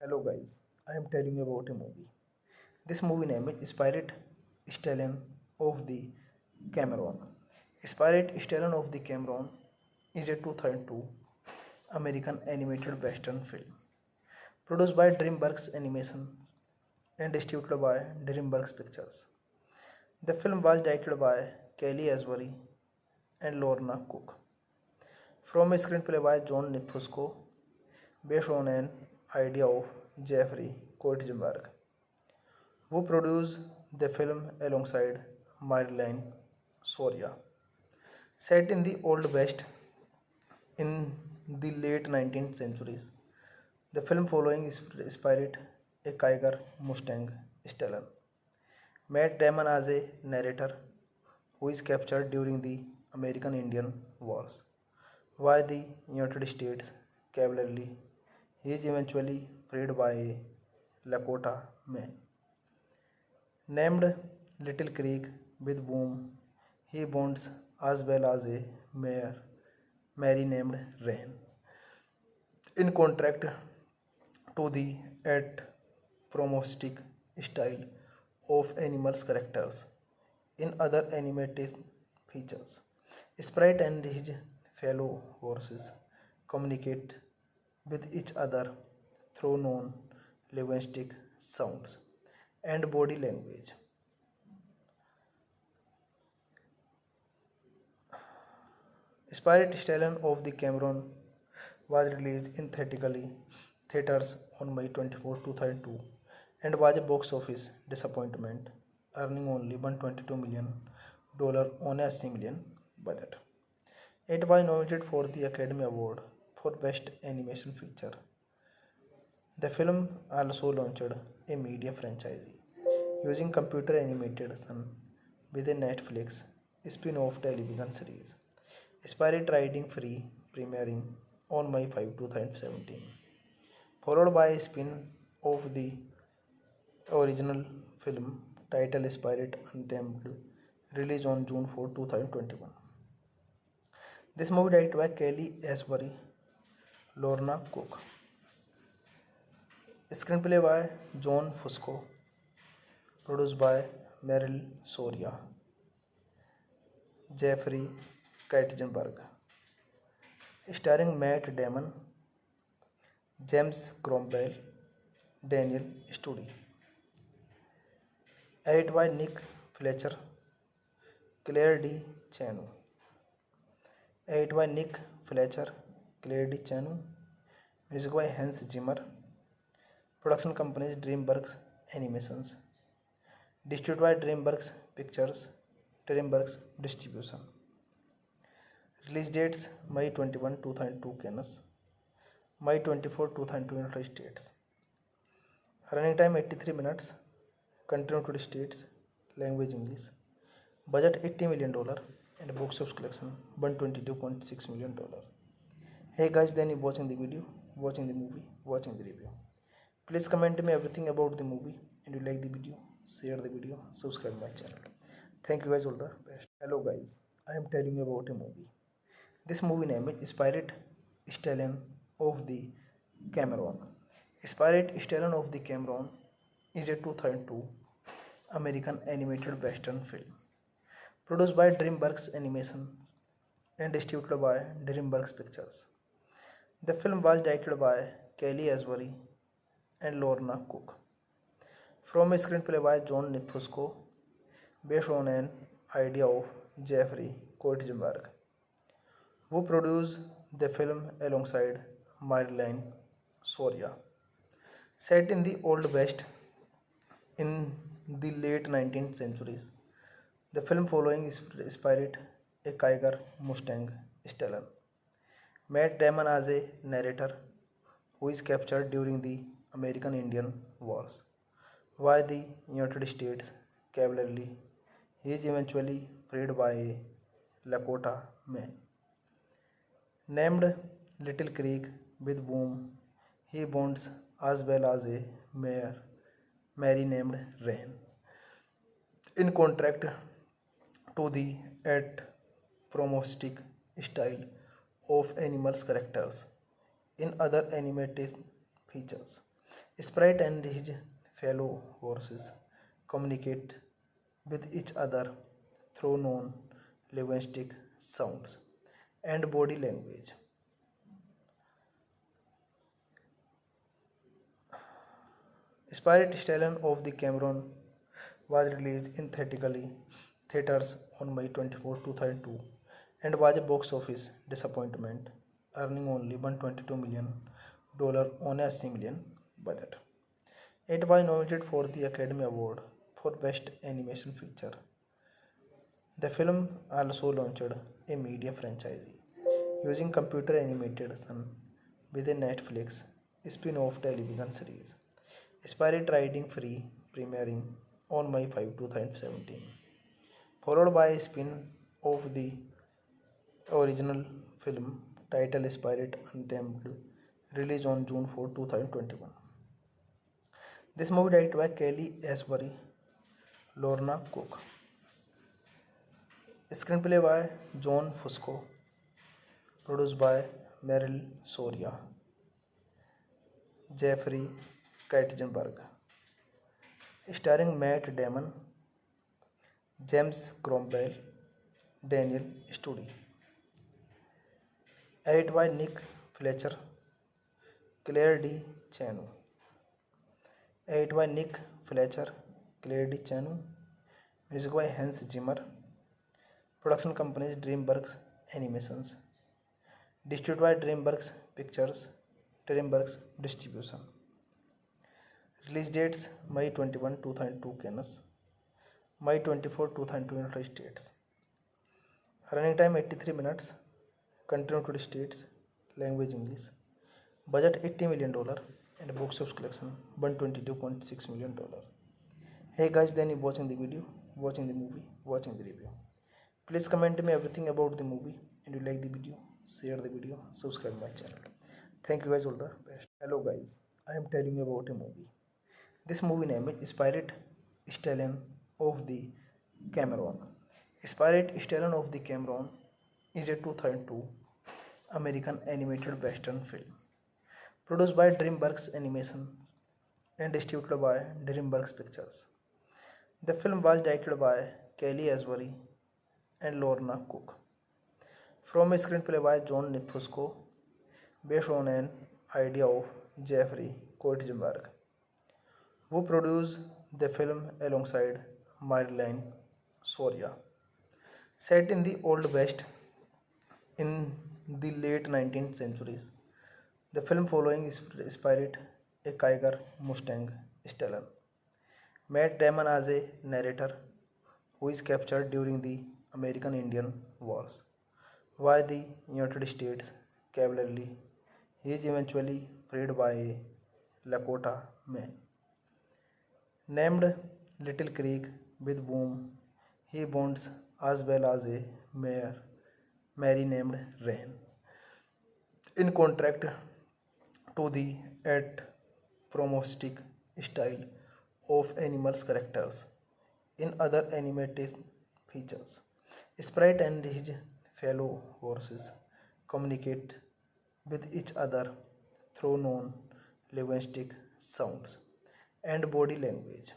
Hello guys, I am telling you about a movie. This movie name is Spirit Stallion of the Cameron. Spirit Stallion of the Cameron is a 2002 American animated western film produced by DreamWorks Animation and distributed by DreamWorks Pictures. The film was directed by Kelly Asbury and Lorna Cook from a screenplay by John Fusco based on an idea of Jeffrey Koetzenberg, who produced the film alongside Marilyn Soria. Set in the Old West in the late 19th centuries, the film following Spirit, a Kiger Mustang stallion. Matt Damon as a narrator who is captured during the American Indian Wars by the United States cavalry. He is eventually freed by a Lakota man named Little Creek with whom he bonds as well as a Mary named Rain. In contrast to the at promostic style of animals characters in other animated features, Sprite and his fellow horses communicate with each other through non-linguistic sounds and body language. Spirit Stallion of the Cameron was released in theaters on May 24, 2002 and was a box office disappointment, earning only $122 million on a $60 million budget. It was nominated for the Academy Award for Best Animation Feature. The film also launched a media franchise using computer animation with a Netflix spin-off television series, Spirit Riding Free, premiering on May 5, 2017, followed by a spin-off the original film titled Spirit Untamed, released on June 4, 2021. This movie directed by Kelly Asbury, Lorna Cook. Screenplay by John Fusco, produced by Meryl Soria, Jeffrey Katzenberg, starring Matt Damon, James Cromwell, Daniel Studi. Edited by Nick Fletcher, Claire D. Chanu. Edited by Nick Fletcher, Claire D. Chanu. Music by Hans Zimmer. Production companies DreamWorks Animations. Distributed by DreamWorks Pictures, DreamWorks Distribution. Release dates May 21, 2002 Cannes, May 24, 2002 United States. Running time 83 minutes. Country United States. Language English. Budget $80 million and box office collection $122.6 million. Hey guys, then you watching the video, watching the movie, watching the review. Please comment me everything about the movie and you like the video, share the video, subscribe my channel. Thank you guys, all the best. Hello guys, I am telling you about a movie. This movie name is Spirit Stallion of the Cameron. Spirit Stallion of the Cameron is a 2002 American animated western film produced by DreamWorks Animation and distributed by DreamWorks Pictures. The film was directed by Kelly Asbury and Lorna Cook from a screenplay by John Fusco based on an idea of Jeffrey Koetzenberg, who produced the film alongside Marilyn Soria. Set in the Old West in the late 19th centuries, the film following Spirit, a Kiger Mustang stallion. Matt Damon as a narrator who is captured during the American Indian Wars by the United States cavalry. He is eventually freed by a Lakota man named Little Creek with whom he bonds as well as a Mary named Rain. In contrast to the at promostic style of animals characters in other animated features, Sprite and his fellow horses communicate with each other through non-linguistic sounds and body language. Spirit Stallion of the Cameron was released in theaters on May 24, 2002 and was a box office disappointment, earning only $122 million on a $80 million budget. It was nominated for the Academy Award for Best Animation Feature. The film also launched a media franchise using computer animation with a Netflix spin-off television series, Spirit Riding Free, premiering on May 5, 2017, followed by a spin-off the original film titled Spirit Untamed, released on June 4, 2021. This movie directed by Kelly Asbury, Lorna Cook. Screenplay by John Fusco. Produced by Meryl Soria, Jeffrey Katzenberg. Starring Matt Damon, James Cromwell, Daniel Studi. Edited by Nick Fletcher, Claire D. Chanu. Edited by Nick Fletcher, Claire D. Chanu. Music by Hans Zimmer. Production companies DreamWorks Animations. Distributed by DreamWorks Pictures, DreamWorks Distribution. Release dates May 21, 2002 Cannes, May 24, 2002 United States. Running time 83 minutes. Country United States. Language English. Budget $80 million and box office collection $122.6 million. Hey guys, then you watching the video, watching the movie, watching the review. Please comment me everything about the movie, and you like the video, share the video, subscribe my channel. Thank you guys, all the best. Hello guys, I am telling you about a movie. This movie name is Spirit Stallion of the Cameron. Spirit Stallion of the Cameron is a 2002 American animated western film produced by DreamWorks Animation and distributed by DreamWorks Pictures. The film was directed by Kelly Asbury and Lorna Cook, from a screenplay by John Fusco, based on an idea of Jeffrey Katzenberg, who produced the film alongside Marilyn Soria. Set in the Old West in the late 19th centuries, the film following Spirit, a Kiger Mustang Stallion. Matt Damon as a narrator who is captured during the American Indian Wars by the United States cavalry. He is eventually freed by a Lakota man named Little Creek, with whom he bonds, as well as a Mary named Rain. In contrast to the anthropomorphic style of animals' characters in other animated features, Sprite and his fellow horses communicate with each other through non-linguistic sounds and body language.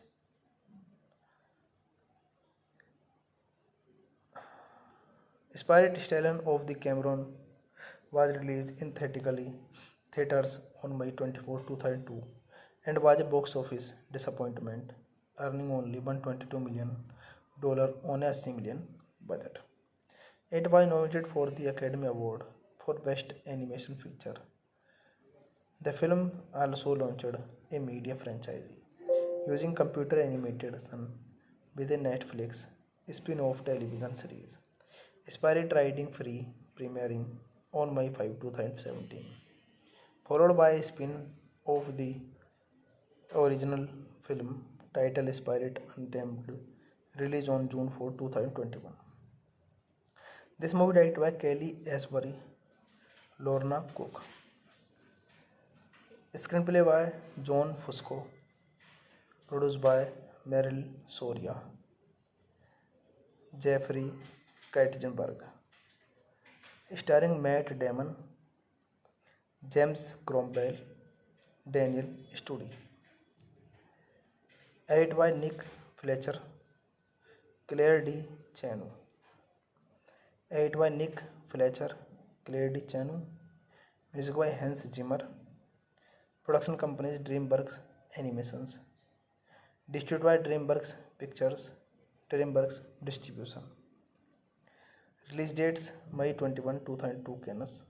Spirit Stallion of the Cameron was released in theaters on May 24, 2002 and was a box office disappointment, earning only $122 million on a $80 million budget. It was nominated for the Academy Award for Best Animation Feature. The film also launched a media franchise using computer animation with a Netflix spin-off television series, Spirit Riding Free, premiering on May 5, 2017, followed by a spin-off the original film titled Spirit Untamed, released on June 4, 2021. This movie directed by Kelly Asbury, Lorna Cook. Screenplay by John Fusco. Produced by Meryl Soria, Jeffrey Katzenberg. Starring Matt Damon, James Cromwell, Daniel Studi. Edited by Nick Fletcher, Claire D. Chanu. Edited by Nick Fletcher, Claire D. Chanu. Music by Hans Zimmer. Production companies DreamWorks Animations. Distributed by DreamWorks Pictures, DreamWorks Distribution. Release dates May 21, 2002 Cannes,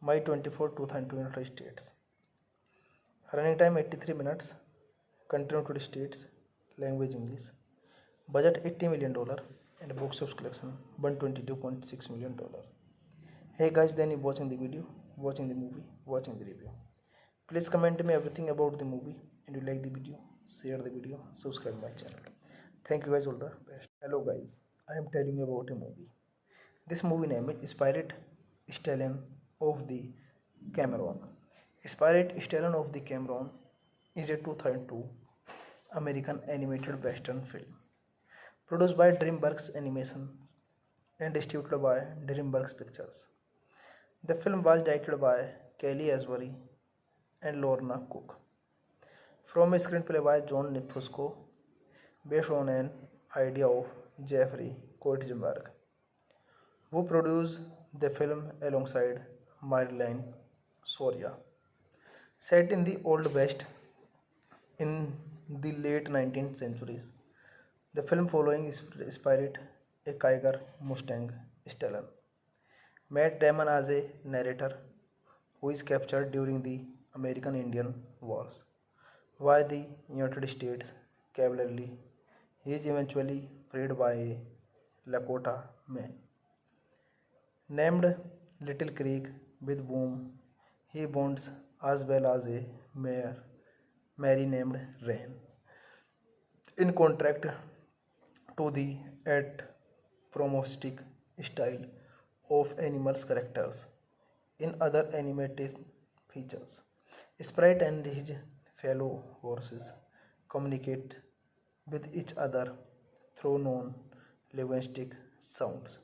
May 24, 2002 United States. Running time 83 minutes. Country United States. Language English. Budget $80 million and box office collection $122.6 million. Hey guys, then you watching the video, watching the movie, watching the review. Please comment me everything about the movie, and you like the video, share the video, subscribe my channel. Thank you guys, all the best. Hello guys, I am telling you about a movie. This movie name is Spirit Stallion of the Cameron. Spirit Stallion of the Cameron is a 2002 American animated western film produced by DreamWorks Animation and distributed by DreamWorks Pictures. The film was directed by Kelly Asbury and Lorna Cook, from a screenplay by John Fusco, based on an idea of Jeffrey Katzenberg, who produced the film alongside Marilyn Soria. Set in the Old West in the late 19th centuries, the film following Spirit, a Kiger Mustang Stallion. Matt Damon as a narrator who is captured during the American Indian Wars by the United States cavalry. He is eventually freed by a Lakota man named Little Creek, with whom he bonds, as well as a Mary named Rain. In contrast to the anthropomorphic style of animals' characters in other animated features, Sprite and his fellow horses communicate with each other through non-linguistic sounds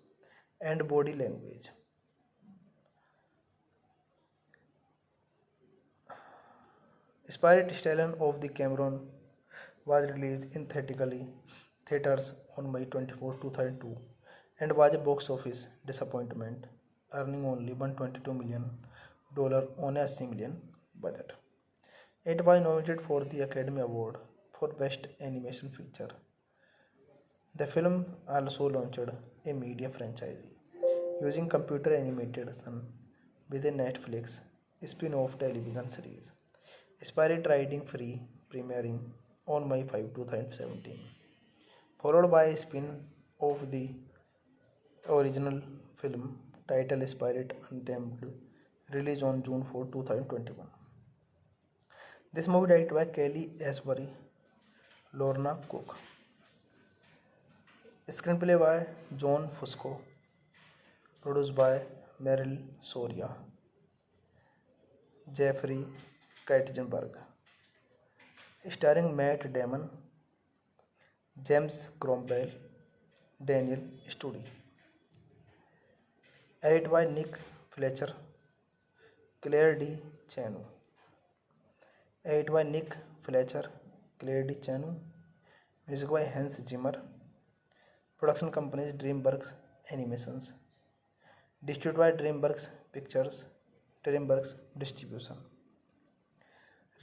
and body language. Spirit Stallion of the Cameron was released in theaters on May 24, 2002 and was a box office disappointment, earning only $122 million on a $60 million budget. It was nominated for the Academy Award for Best Animation Feature. The film also launched a media franchise using computer animation with a Netflix spin-off television series, Spirit Riding Free, premiering on May 5, 2017, followed by a spin-off the original film titled Spirit Untamed, released on June 4, 2021. This movie directed by Kelly Asbury, Lorna Cook. Screenplay by John Fusco. Produced by Meryl Soria, Jeffrey Katzenberg. Starring Matt Damon, James Cromwell, Daniel Studi. Edited by Nick Fletcher, Claire D. Chanu. Edited by Nick Fletcher, Claire D. Chanu. Music by Hans Zimmer. Production companies DreamWorks Animations. Distributed by DreamWorks Pictures, DreamWorks Distribution.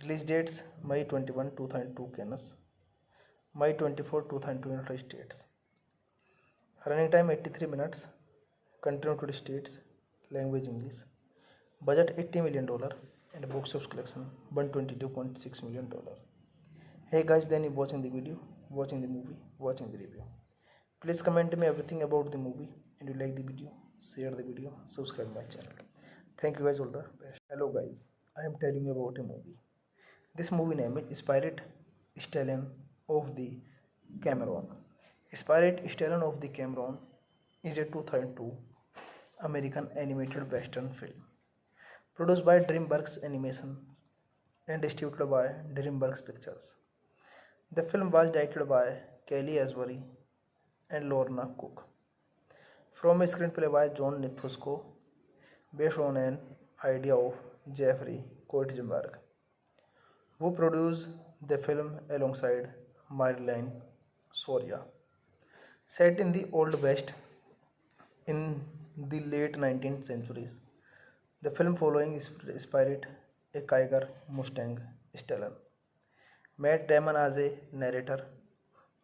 Release dates May 21, 2002 Cannes, May 24, 2002 United States. Running time 83 minutes. Country United States. Language English. Budget $80 million and box office collection $122.6 million. Hey guys, then you watching the video, watching the movie, watching the review. Please comment me everything about the movie, and you like the video, share the video, subscribe my channel. Thank you guys, all the best. Hello guys, I am telling you about a movie. This movie name is Spirit Stallion of the Cameron. Spirit Stallion of the Cameron is a 2002 American animated western film produced by DreamWorks Animation and distributed by DreamWorks Pictures. The film was directed by Kelly Asbury and Lorna Cook, from a screenplay by John Fusco, based on an idea of Jeffrey Katzenberg, who produced the film alongside Maryland, Soria. Set in the Old West in the late 19th centuries, the film following Spirit, a Kiger Mustang Stellar. Matt Damon as a narrator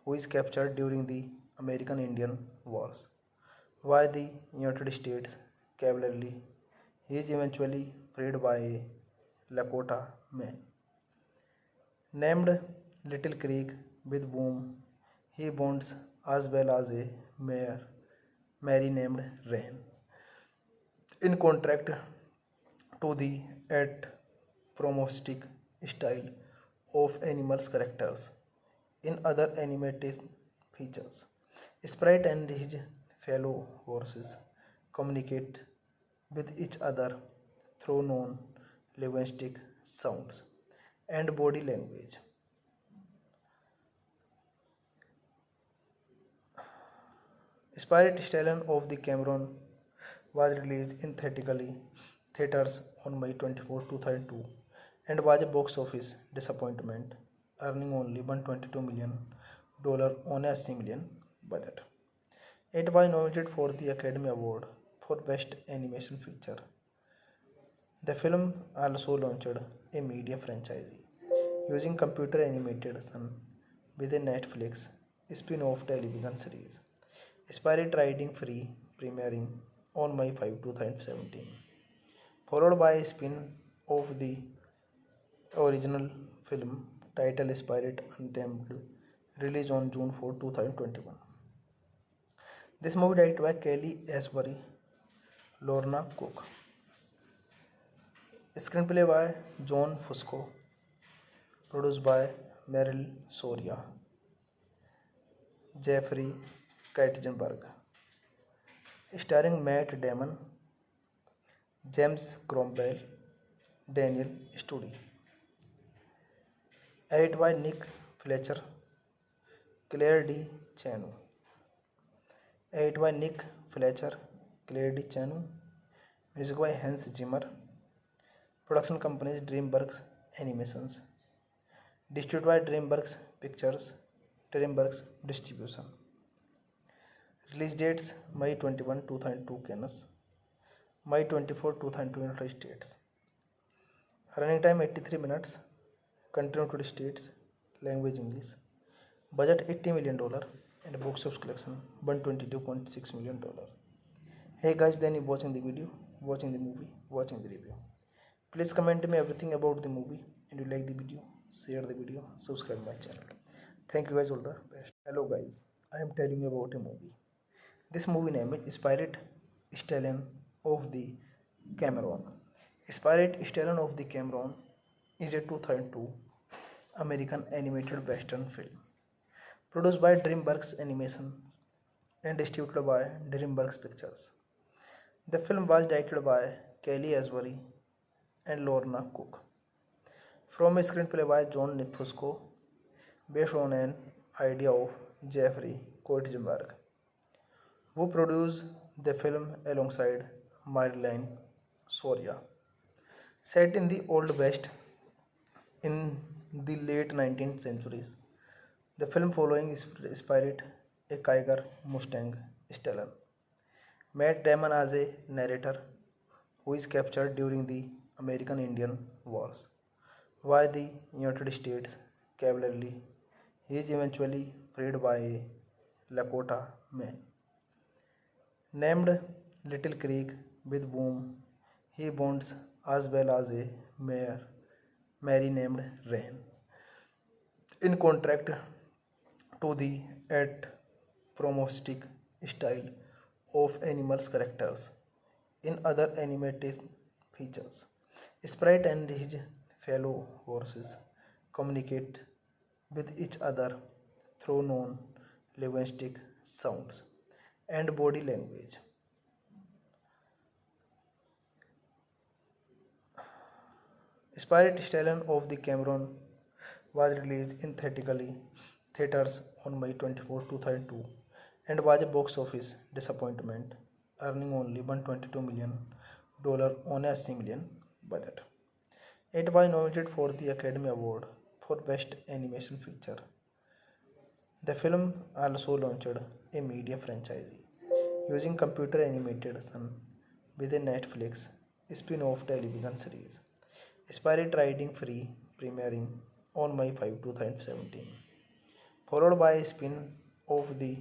who is captured during the American Indian Wars by the United States cavalry. He is eventually freed by a Lakota man named Little Creek, with whom he bonds, as well as a Mary named Rain. In contrast to the at promostic style of animals characters in other animated features, Sprite and his fellow horses communicate with each other through non-linguistic sounds and body language. Spirit Stallion of the Cameron was released in theaters on May 24, 2002 and was a box office disappointment, earning only $122 million on a $60 million budget. It was nominated for the Academy Award for Best Animation Feature. The film also launched a media franchise using computer animation with a Netflix spin-off television series, Spirit Riding Free, premiering on May 5, 2017, followed by a spin-off the original film titled Spirit Untamed, released on June 4, 2021. This movie directed by Kelly Asbury, Lorna Cook. Screenplay by John Fusco. Produced by Meryl Soria, Jeffrey Katzenberg. Starring Matt Damon, James Cromwell, Daniel Studi. Edited by Nick Fletcher, Claire D. Chanu. Edited by Nick Fletcher, Claire D. Chanu. Music by Hans Zimmer. Production companies DreamWorks Animations. Distributed by DreamWorks Pictures, DreamWorks Distribution. Release dates May 21, 2002 Cannes, May 24, 2002 United States. Running time 83 minutes. Country United States. Language English. Budget $80 million and box office collection $122.6 million. Hey guys, then you watching the video, watching the movie, watching the review. Please comment me everything about the movie, and you like the video, share the video, subscribe my channel. Thank you guys, all the best. Hello guys, I am telling you about a movie. This movie name is Spirit Stallion of the Cameron. Spirit Stallion of the Cameron is a 2002 American animated western film produced by DreamWorks Animation and distributed by DreamWorks Pictures. The film was directed by Kelly Asbury and Lorna Cook, from a screenplay by John Fusco, based on an idea of Jeffrey Katzenberg, who produced the film alongside Maryland, Soria. Set in the Old West in the late 19th centuries, the film following Spirit, a Kiger Mustang Stellar. Matt Damon as a narrator who is captured during the American Indian Wars by the United States cavalry. He is eventually freed by a Lakota man named Little Creek, with whom he bonds, as well as a Mary named Rain. In contrast to the at promostic style of animals characters in other animated features, Sprite and his fellow horses communicate with each other through non-linguistic sounds and body language. Spirit Stallion of the Cameron was released in theaters on May 24, 2002 and was a box office disappointment, earning only $122 million on a $60 million budget. It was nominated for the Academy Award for Best Animation Feature. The film also launched a media franchise using computer animation with a Netflix spin-off television series, Spirit Riding Free, premiering on May 5, 2017, followed by a spin-off the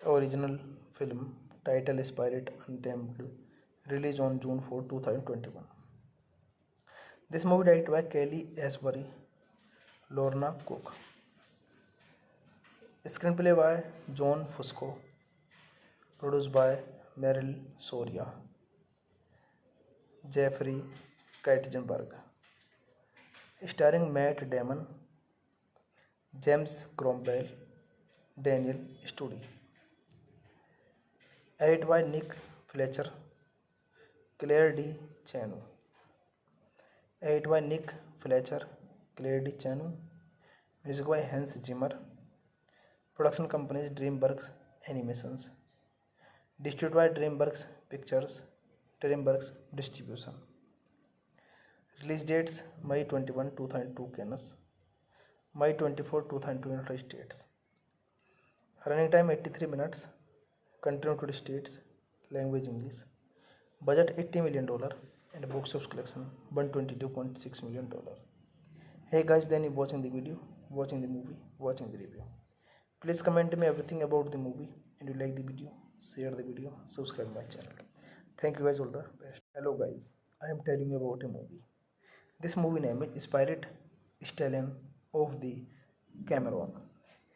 original film titled Spirit Untamed, released on June 4, 2021. This movie directed by Kelly Asbury, Lorna Cook. Screenplay by John Fusco. Produced by Meryl Soria, Jeffrey Katzenberg. Starring Matt Damon, James Cromwell, Daniel Studi. Edited by Nick Fletcher, Claire D. Chanu. Edited by Nick Fletcher, Claire D. Chanu. Music by Hans Zimmer. Production companies DreamWorks Animations. Distributed by DreamWorks Pictures, DreamWorks Distribution. Release dates May 21, 2002 Cannes, May 24, 2002 United States. Running time 83 minutes. Country United States. Language English. Budget $80 million and box office collection $122.6 million. Hey guys, then you watching the video, watching the movie, watching the review. Please comment me everything about the movie, and you like the video, share the video, subscribe my channel. Thank you guys, all the best. Hello guys, I am telling you about a movie. This movie name is Spirit Stallion of the Cameron.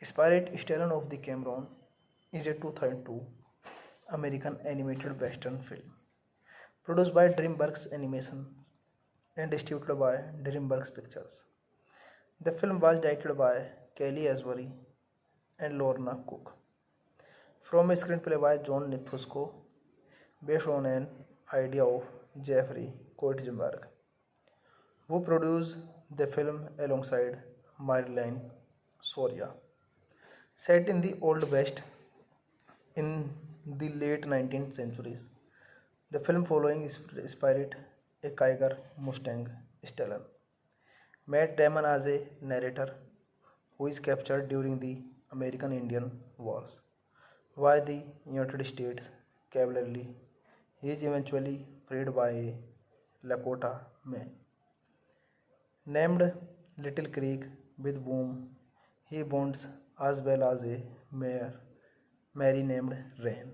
Spirit Stallion of the Cameron is a 2002 American animated western film produced by DreamWorks Animation and distributed by DreamWorks Pictures. The film was directed by Kelly Asbury and Lorna Cook, from a screenplay by John Fusco, based on an idea of Jeffrey Katzenberg, who produced the film alongside Marilyn Soria. Set in the Old West in the late 19th centuries, the film following Spirit, a Kiger Mustang Stallion. Matt Damon as a narrator who is captured during the American Indian Wars by the United States cavalry. He is eventually freed by a Lakota man named Little Creek, with whom he bonds, as well as a Mary named Rain.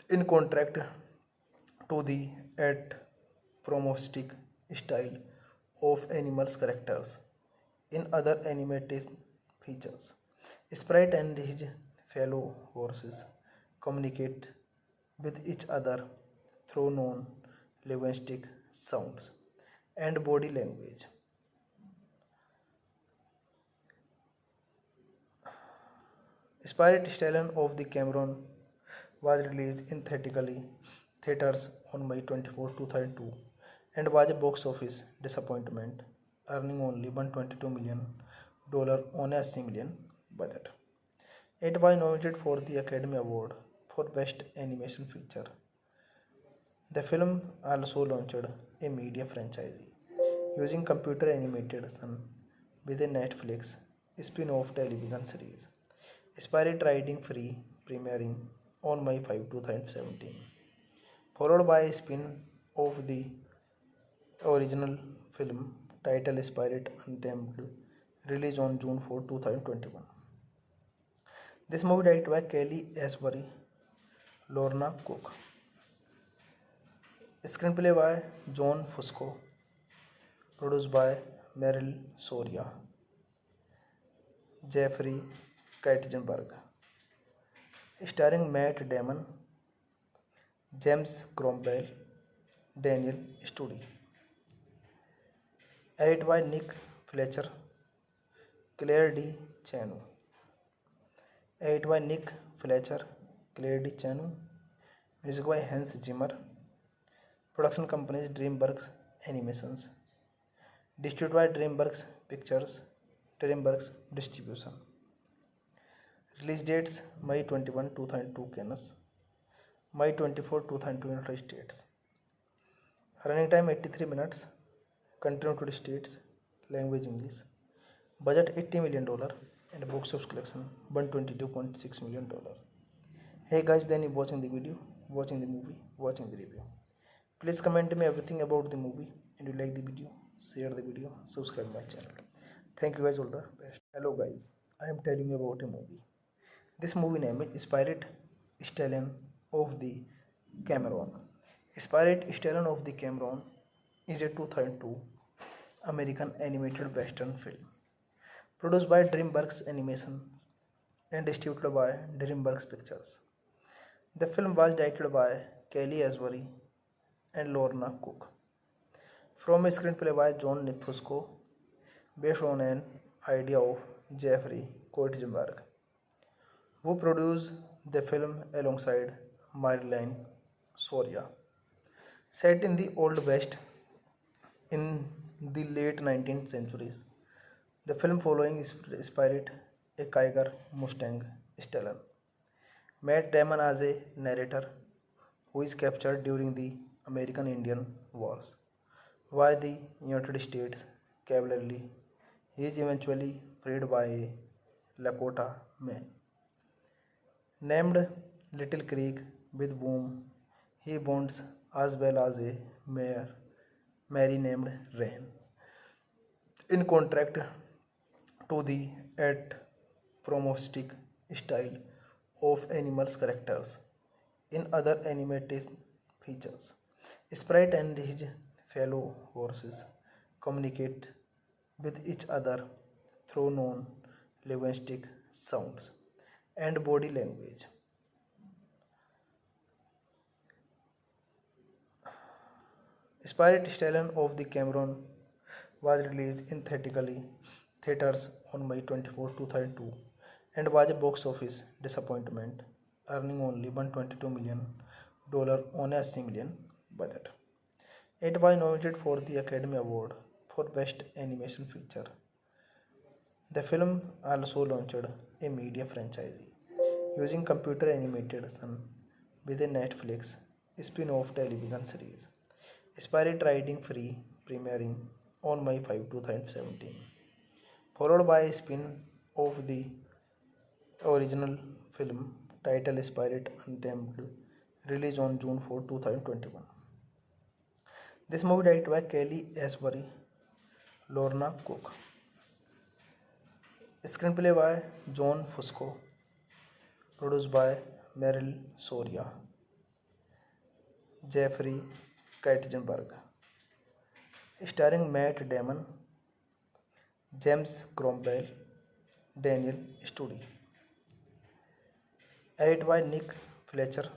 In contrast to the anthropomorphic style of animals' characters in other animated features, Sprite and his fellow horses communicate with each other through non-linguistic sounds and body language. Spirit Stallion of the Cameron was released in theaters on May 24, 2002, and was a box office disappointment, earning only $122 million on a $80 million budget. It was nominated for the Academy Award for Best Animation Feature. The film also launched a media franchise using computer animation with a Netflix spin-off television series, Spirit Riding Free, premiering on May 5, 2017, followed by a spin-off the original film titled Spirit Untamed, released on June 4, 2021. This movie directed by Kelly Asbury, Lorna Cook. Screenplay by John Fusco. Produced by Meryl Soria, Jeffrey Katzenberg. Starring Matt Damon, James Cromwell, Daniel Studi. Edited by Nick Fletcher, Claire D. Chanu. Edited by Nick Fletcher, Claire D. Chanu. Music by Hans Zimmer. Production companies DreamWorks Animations. Distributed by DreamWorks Pictures, DreamWorks Distribution. Release dates May 21, 2002 Cannes, May 24, 2002 United States. Running time 83 minutes. Country United States. Language English. Budget $80 million and box office collection $122.6 million. Hey guys, then you watching the video, watching the movie, watching the review. Please comment me everything about the movie, and you like the video, share the video, subscribe my channel. Thank you guys, all the best. Hello guys, I am telling you about a movie. This movie name is Spirit Stallion of the Cameron. Spirit Stallion of the Cameron is a 2002 American animated western film produced by DreamWorks Animation and distributed by DreamWorks Pictures. The film was directed by Kelly Asbury and Lorna Cook from a screenplay by John Fusco based on an idea of Jeffrey Koetzenberg, who produced the film alongside Marilyn Soria. Set in the Old West in the late 19th centuries, the film following Spirit, a Kiger Mustang Stallion. Matt Damon as a narrator who is captured during the American Indian Wars by the United States cavalry. He is eventually freed by a Lakota man named Little Creek, with whom he bonds, as well as a Mary named Rain. In contrast to the anthropomorphic style of animals' characters in other animated features, Sprite and his fellow horses communicate with each other through non-linguistic sounds and body language. Spirit Stallion of the Cameron was released in theaters on May 24, 2002 and was a box office disappointment, earning only $122 million on a $60 million budget. It was nominated for the Academy Award for Best Animation Feature. The film also launched a media franchise using computer animation with a Netflix spin-off television series, Spirit Riding Free, premiering on May 5, 2017, followed by a spin-off the original film titled Spirit Untamed, released on June 4, 2021. This movie directed by Kelly Asbury, Lorna Cook. Screenplay by John Fusco, produced by Meryl Soria, Jeffrey Katzenberg, starring Matt Damon, James Cromwell, Daniel Studi. Edited by Nick Fletcher,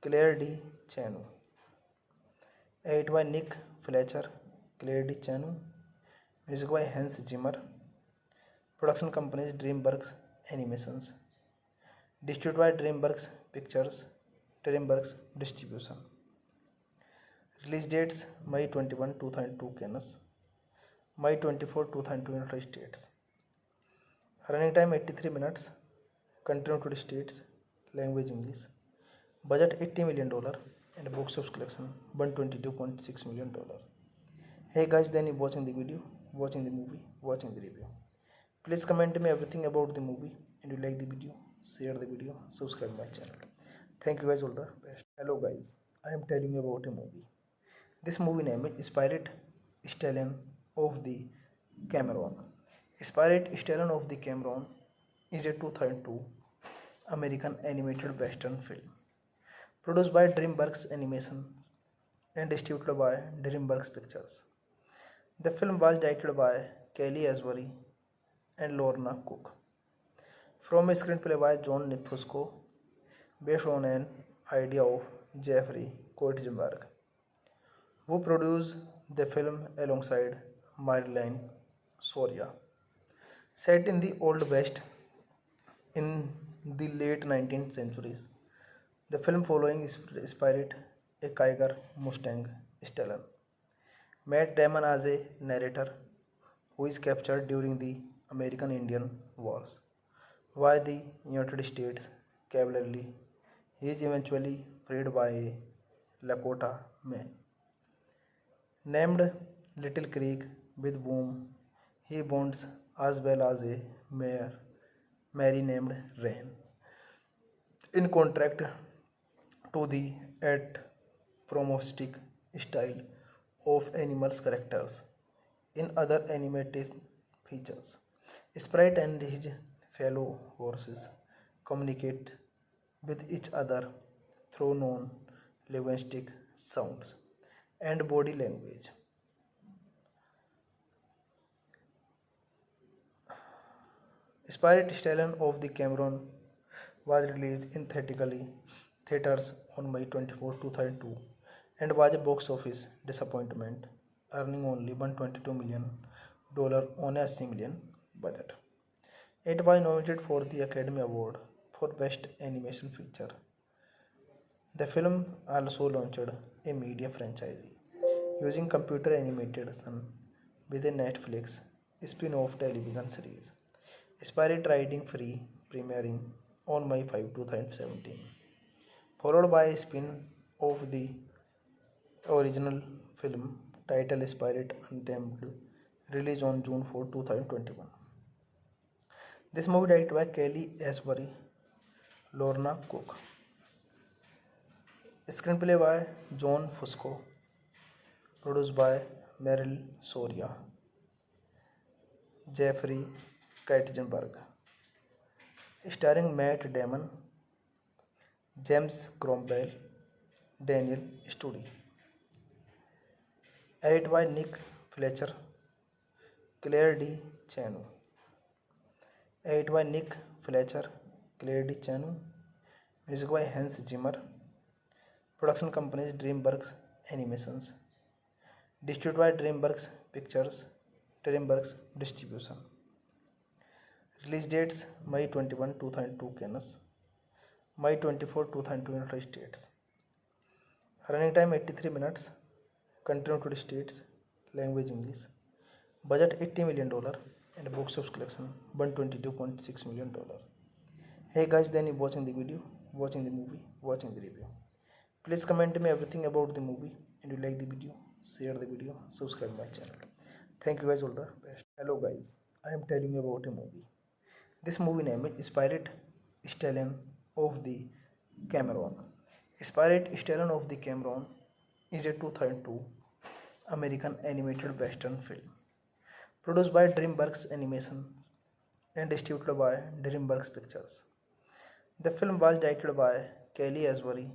Claire D. Chanu. Edited by Nick Fletcher, Claire D. Chanu. Music by Hans Zimmer. Production companies DreamWorks Animations. Distributed by DreamWorks Pictures, DreamWorks Distribution. Release dates May 21, 2002 Cannes, May 24, 2002 United States. Running time 83 minutes. Country United States. Language English. Budget $80 million and box office collection $122.6 million. Hey guys, then you watching the video, watching the movie, watching the review. Please comment me everything about the movie, and you like the video, share the video, subscribe my channel. Thank you guys, all the best. Hello guys, I am telling you about a movie. This movie name is Spirit Stallion of the Cameron. Spirit Stallion of the Cameron is a 2002 American animated western film produced by DreamWorks Animation and distributed by DreamWorks Pictures. The film was directed by Kelly Asbury and Lorna Cook from a screenplay by John Fusco based on an idea of Jeffrey Koetzenberg, who produced the film alongside Marilyn Soria. Set in the Old West in the late 19th centuries, the film following Spirit, a Kiger Mustang Stallion. Matt Damon as a narrator who is captured during the American Indian Wars by the United States cavalry. He is eventually freed by a Lakota man named Little Creek, with whom he bonds, as well as a Mary named Rain. In contrast to the at promostic style of animals characters in other animated features, Sprite and his fellow horses communicate with each other through non-linguistic sounds and body language. Spirit Stallion of the Cameron was released in theaters on May 24, 2002 and was a box office disappointment, earning only $122 million on a $60 million budget. It was nominated for the Academy Award for Best Animation Feature. The film also launched a media franchise using computer animation with a Netflix spin-off television series, Spirit Riding Free, premiering on May 5, 2017, followed by a spin-off the original film titled Spirit Untamed, released on June 4, 2021. This movie directed by Kelly Asbury, Lorna Cook. Screenplay by John Fusco. Produced by Meryl Soria, Jeffrey Katzenberg. Starring Matt Damon, James Cromwell, Daniel Studi. Edited by Nick Fletcher, Claire D. Chanu. Edited by Nick Fletcher, Claire D. Chanu. Music by Hans Zimmer. Production companies DreamWorks Animations. Distributed by DreamWorks Pictures, DreamWorks Distribution. Release dates May 21, 2002 Cannes, May 24, 2002 United States. Running time 83 minutes. Country United States. Language English. Budget $80 million and box office collection $122.6 million. Hey guys, then you watching the video, watching the movie, watching the review. Please comment me everything about the movie, and you like the video, share the video, subscribe my channel. Thank you guys, all the best. Hello guys, I am telling you about a movie. This movie name is Spirit Stallion of the Cameron. Spirit Stallion of the Cameron is a 2002 American animated western film produced by DreamWorks Animation and distributed by DreamWorks Pictures. The film was directed by Kelly Asbury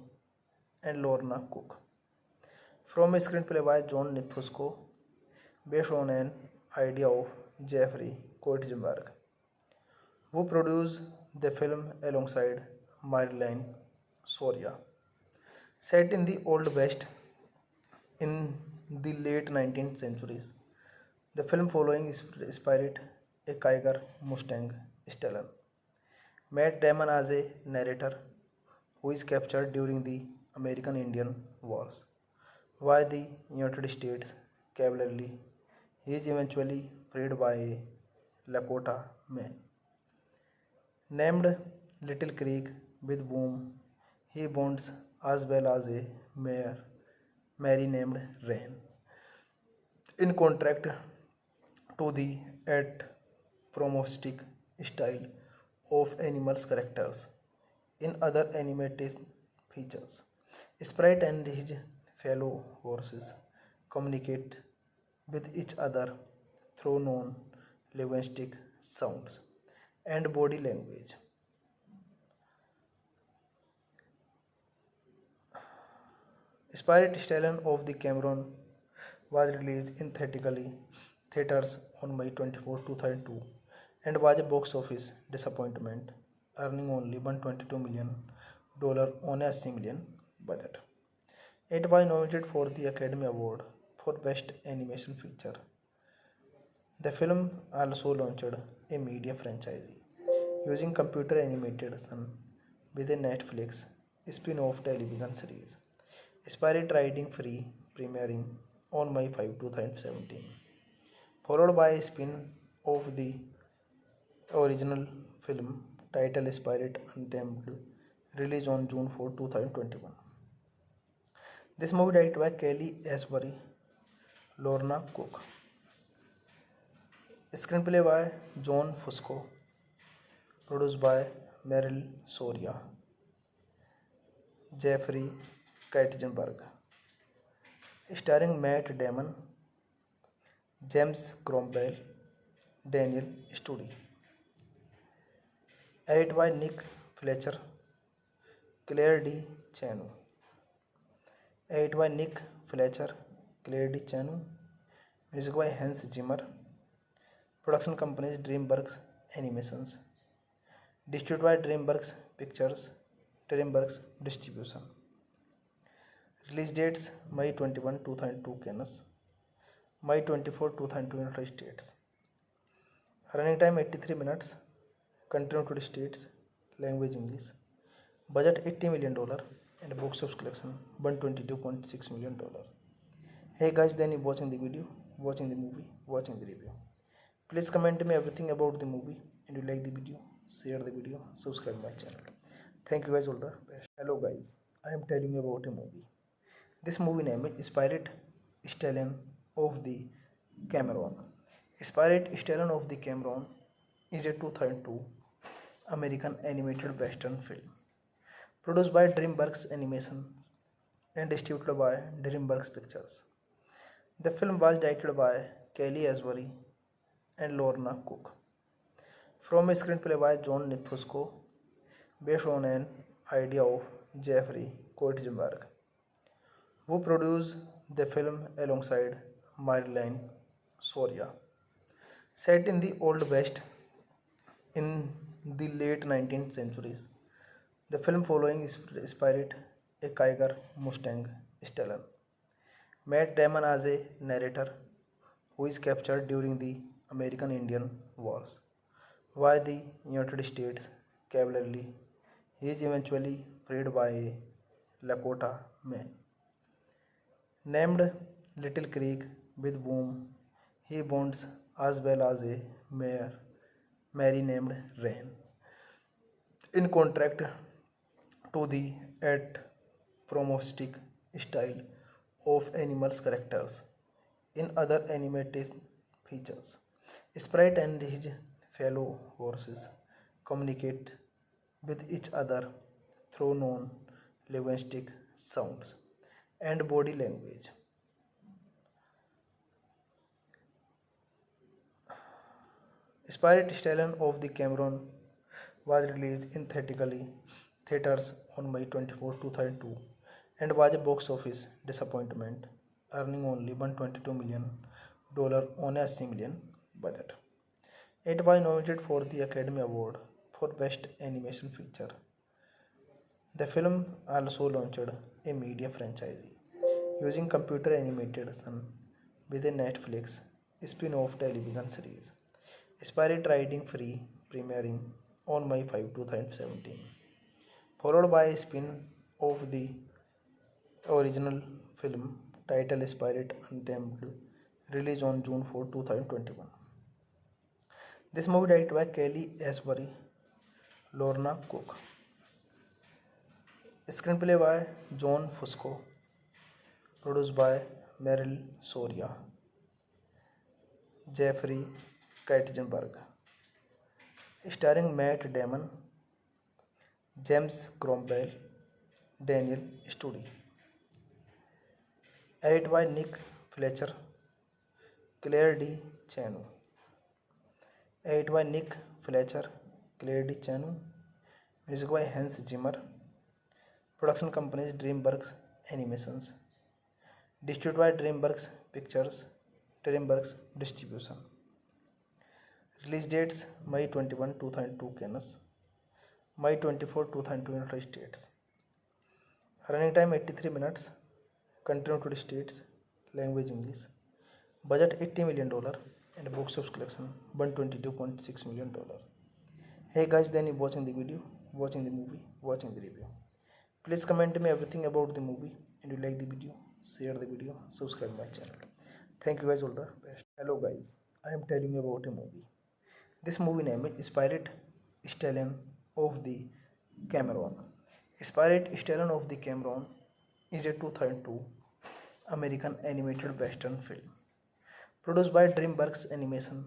and Lorna Cook, from a screenplay by John Fusco, based on an idea of Jeffrey Katzenberg, who produced the film alongside Marilyn Soria. Set in the Old West in the late 19th centuries, the film following Spirit, a Kiger Mustang Stallion. Matt Damon as a narrator who is captured during the American Indian Wars by the United States cavalry. He is eventually freed by a Lakota man named Little Creek, with whom he bonds, as well as a Mary named Rain. In contrast to the at promostic style of animals characters in other animated features, Sprite and his fellow horses communicate with each other through non-linguistic sounds and body language. Spirit Stallion of the Cameron was released in theaters on May 24, 2002 and was a box office disappointment, earning only $122 million on a $60 million budget. It was nominated for the Academy Award for Best Animation Feature. The film also launched a media franchise using computer animation with a Netflix spin-off television series, Spirit Riding Free, premiering on May 5, 2017, followed by a spin-off the original film titled Spirit Untamed, released on June 4, 2021. This movie directed by Kelly Asbury, Lorna Cook. Screenplay by John Fusco. Produced by Meryl Soria, Jeffrey Katzenberg. Starring Matt Damon, James Cromwell, Daniel Studi. Edited by Nick Fletcher, Claire D. Chanu. Edited by Nick Fletcher, Claire D. Chanu. Music by Hans Zimmer. Production companies DreamWorks Animations. Distributed by DreamWorks Pictures, DreamWorks Distribution. Release dates May 21, 2002 Cannes, May 24, 2002 United States. Running time 83 minutes. Country United States. Language English. Budget $80 million and box office collection $122.6 million. Hey guys, then you watching the video, watching the movie, watching the review. Please comment me everything about the movie, and you like the video, share the video, subscribe my channel. Thank you guys, all the best. Hello guys, I am telling you about a movie. This movie name is Spirit Stallion of the Cameron. Spirit Stallion of the Cameron is a 2002 American animated western film produced by DreamWorks Animation and distributed by DreamWorks Pictures. The film was directed by Kelly Asbury and Lorna Cook, from a screenplay by John Nick Fusco, based on an idea of Jeffrey Katzenberg, who produced the film alongside Marilyn Soria. Set in the Old West in the late 19th centuries, the film following Spirit, a Kiger Mustang Stallion. Matt Damon as a narrator who is captured during the American Indian Wars by the United States cavalry. He is eventually freed by a Lakota man named Little Creek, with whom he bonds, as well as a Mary named Rain. In contrast to the anthropomorphic style of animals' characters in other animated features, Sprite and his fellow horses communicate with each other through non-linguistic sounds and body language. Spirit Stallion of the Cameron was released in theaters on May 24, 2002 and was a box office disappointment, earning only $122 million on a $60 million budget. It was nominated for the Academy Award for Best Animation Feature. The film also launched a media franchise using computer animation with a Netflix spin-off television series, Spirit Riding Free, premiering on May 5, 2017, followed by a spin-off the original film titled Spirit Untamed, released on June 4, 2021. This movie directed by Kelly Asbury, Lorna Cook. Screenplay by John Fusco. Produced by Meryl Soria, Jeffrey Katzenberg. Starring Matt Damon, James Cromwell, Daniel Studi. Edited by Nick Fletcher, Claire D. Chanu. Edited by Nick Fletcher, Claire D. Chanu. Music by Hans Zimmer. Production companies DreamWorks Animations. Distributed by DreamWorks Pictures, DreamWorks Distribution. Release dates May 21, 2002 Cannes, May 24, 2002 United States. Running time 83 minutes. Country United States. Language English. Budget $80 million and box office collection $122.6 million. Hey guys, then you watching the video, watching the movie, watching the review. Please comment me everything about the movie, and you like the video, share the video, subscribe my channel. Thank you guys, all the best. Hello guys, I am telling you about a movie. This movie name is Spirit Stallion of the Cameron. Spirit Stallion of the Cameron is a 2002 American animated western film produced by DreamWorks Animation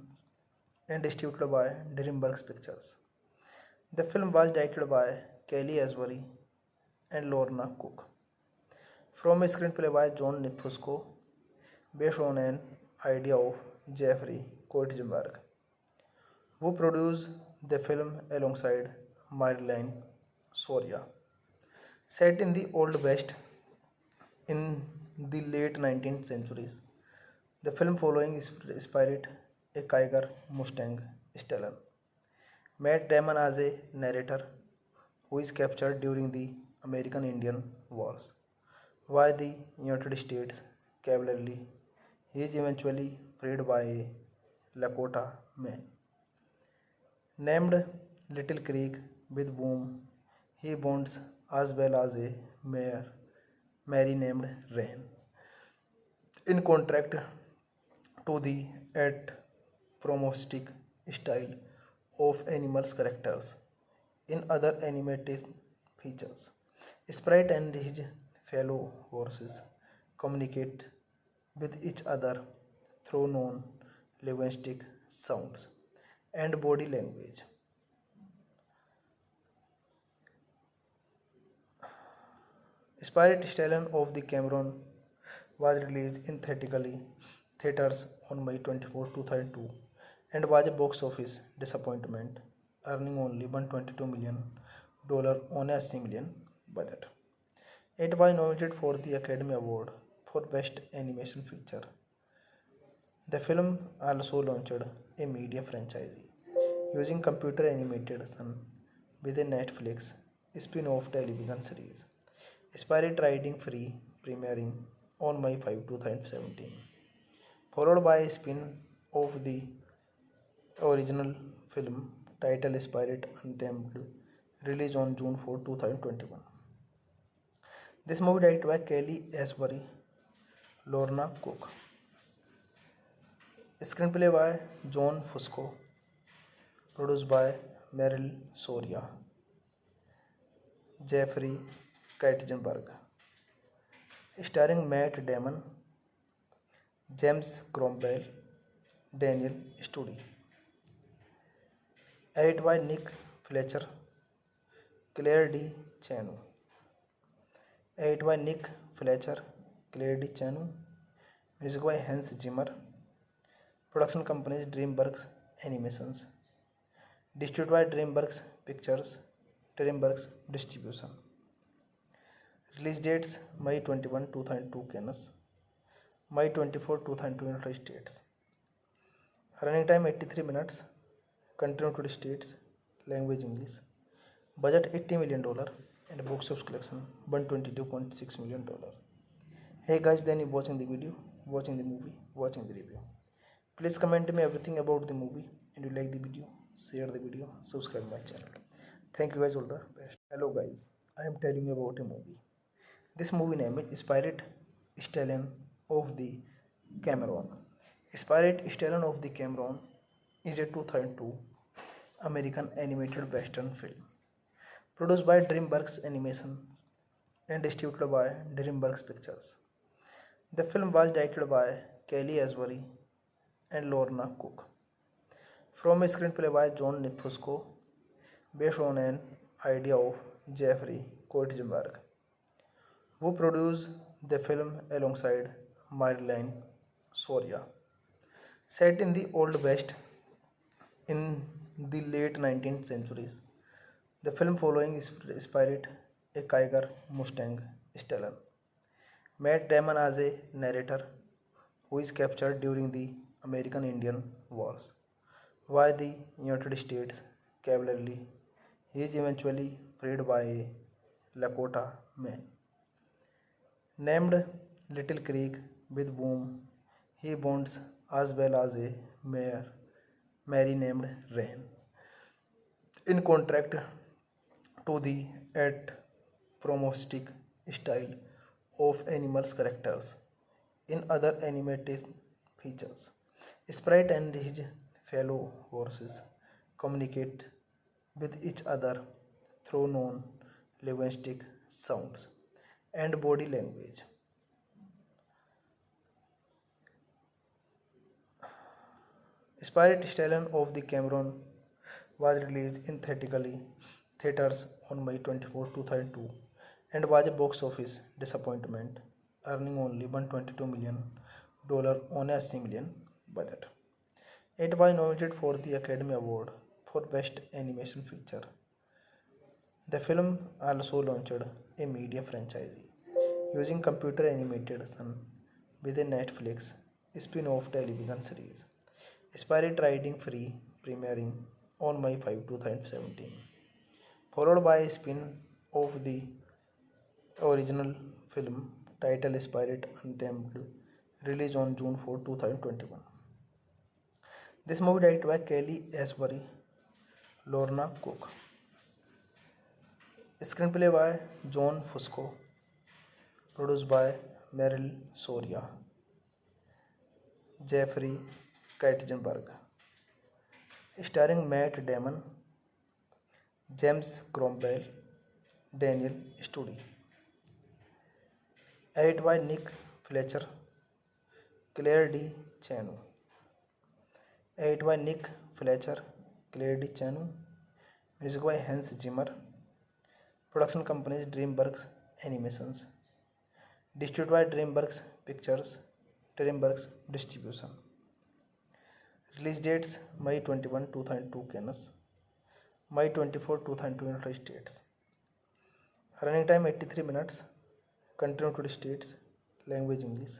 and distributed by DreamWorks Pictures. The film was directed by Kelly Asbury and Lorna Cook, from a screenplay by John Fusco, based on an idea of Jeffrey Koetzenberg, who produced the film alongside Marilyn Soria. Set in the Old West in the late 19th centuries, the film following Spirit, a Kiger Mustang Stallion. Matt Damon as a narrator who is captured during the American Indian Wars by the United States cavalry. He is eventually freed by a Lakota man named Little Creek, with whom he bonds, as well as a Mary named Rain. In contrast to the anthropomorphic style of animals' characters in other animated features, Sprite and his fellow horses communicate with each other through non-linguistic sounds and body language. Spirit Stallion of the Cameron was released in theaters on May 24, 2002, and was a box office disappointment, earning only $122 million on a $60 million budget. It was nominated for the Academy Award for Best Animation Feature. The film also launched a media franchise using computer animation with a Netflix spin-off television series, Spirit Riding Free, premiering on May 5, 2017, followed by a spin-off the original film titled Spirit Untamed, released on June 4, 2021. This movie directed by Kelly Asbury, Lorna Cook. Screenplay by John Fusco, produced by Meryl Soria, Jeffrey Katzenberg, starring Matt Damon, James Cromwell, Daniel Studi. Edited by Nick Fletcher, Claire D. Chanu. Edited by Nick Fletcher, Claire D. Chanu. Music by Hans Zimmer. Production companies DreamWorks Animations. Distributed by DreamWorks Pictures, DreamWorks Distribution. Release dates May 21, 2002 Cannes, May 24, 2002 United States. Running time 83 minutes. Country United States. Language English. Budget $80 million and box office collection $122.6 million. Hey guys, then you watching the video, watching the movie, watching the review. Please comment me everything about the movie, and you like the video, share the video, subscribe my channel. Thank you guys, all the best. Hello guys, I am telling you about a movie. This movie name is Spirit Stallion of the Cameron. Spirit Stallion of the Cameron is a 2002 American animated western film produced by DreamWorks Animation and distributed by DreamWorks Pictures. The film was directed by Kelly Asbury and Lorna Cook, from a screenplay by John Fusco, based on an idea of Jeffrey Koetzenberg, who produced the film alongside Marilyn Soria. Set in the Old West in the late 19th centuries, the film following Spirit, a Kiger Mustang Stallion. Matt Damon as a narrator who is captured during the American Indian Wars by the United States cavalry. He is eventually freed by a Lakota man named Little Creek, with whom he bonds, as well as a Mary named Rain. In contrast to the anthropomorphic style of animals' characters in other animated features, Sprite and his fellow horses communicate with each other through non-linguistic sounds and body language. Spirit Stallion of the Cameron was released in theaters on May 24, 2002 and was a box office disappointment, earning only $122 million on a $80 million budget. It was nominated for the Academy Award for Best Animation Feature. The film also launched a media franchise using computer animation with a Netflix spin-off television series, Spirit Riding Free, premiering on May 5, 2017, followed by a spin-off the original film titled Spirit Untamed, released on June 4, 2021. This movie directed by Kelly Asbury, Lorna Cook. Screenplay by John Fusco, produced by Meryl Soria, Jeffrey Katzenberg, starring Matt Damon, James Cromwell, Daniel Studi. Edited by Nick Fletcher, Claire D. Chanu. Edited by Nick Fletcher, Claire D. Chanu. Music by Hans Zimmer. Production companies DreamWorks Animations. Distributed by DreamWorks Pictures, DreamWorks Distribution. Release dates May 21, 2002 Cannes, May 24, 2002 United States. Running time 83 minutes. Country United States. Language English.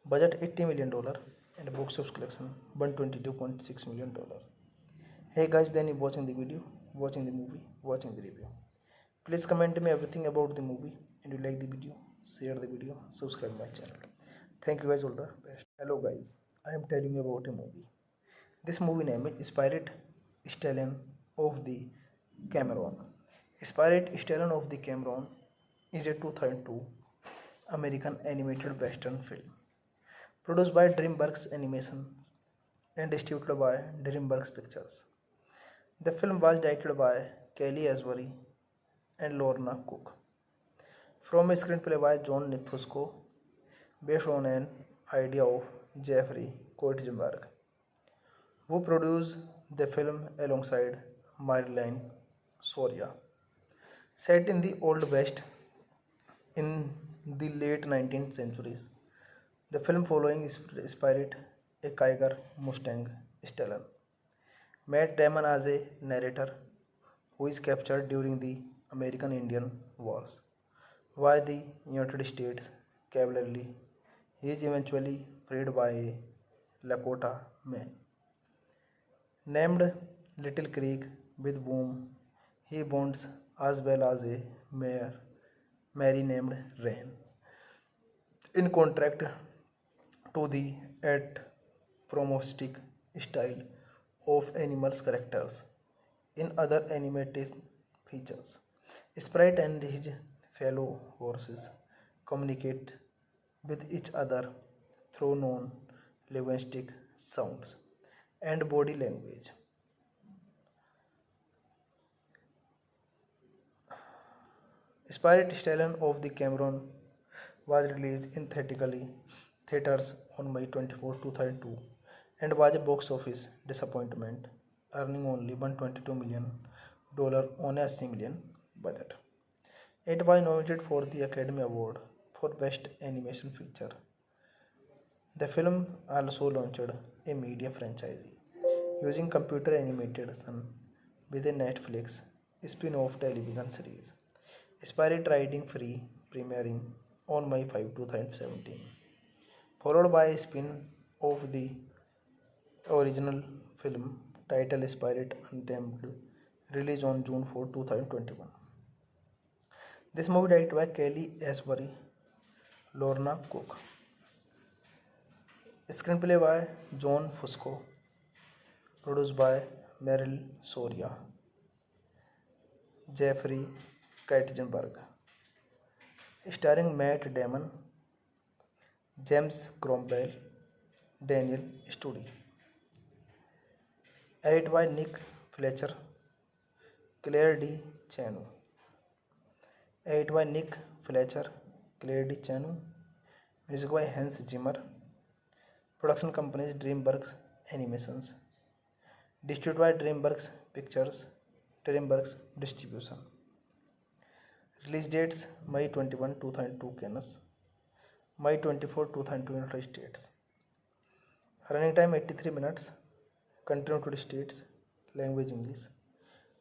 Budget $80 million and box office collection $122.6 million. Hey guys, then you watching the video, watching the movie, watching the review. Please comment me everything about the movie, and you like the video, share the video, subscribe my channel. Thank you guys, all the best. Hello guys, I am telling you about a movie. This movie name is Spirit Stallion of the Cameron. Spirit Stallion of the Cameron is a 2002 American animated western film produced by DreamWorks Animation and distributed by DreamWorks Pictures. The film was directed by Kelly Asbury and Lorna Cook, from a screenplay by John Fusco, based on an idea of Jeffrey Katzenberg, who produced the film alongside Marilyn Soria. Set in the Old West in the late 19th centuries, the film following Spirit, a Kiger Mustang Stallion. Matt Damon as a narrator who is captured during the American Indian Wars by the United States cavalry. He is eventually freed by a Lakota man named Little Creek, with whom he bonds, as well as a Mary named Rain. In contrast to the anthropomorphic style of animals' characters in other animated features, Sprite and his fellow horses communicate with each other through non-linguistic sounds and body language. Spirit Stallion of the Cameron was released in theaters on May 24, 2002 and was a box office disappointment, earning only $122 million on a $80 million budget. It was nominated for the Academy Award for Best Animation Feature. The film also launched a media franchise using computer animation with a Netflix spin-off television series, Spirit Riding Free, premiering on May 5, 2017, followed by a spin-off the original film titled Spirit Untamed, released on June 4, 2021. This movie directed by Kelly Asbury, Lorna Cook. Screenplay by John Fusco, produced by Meryl Soria, Jeffrey Katzenberg, starring Matt Damon, James Cromwell, Daniel Studi. Edited by Nick Fletcher, Claire D. Chanu. Edited by Nick Fletcher, Claire D. Chanu. Music by Hans Zimmer. Production companies DreamWorks Animations. Distributed by DreamWorks Pictures, DreamWorks Distribution. Release dates May 21, 2002 Cannes, May 24, 2002 United States. Running time 83 minutes. Country United States. Language English.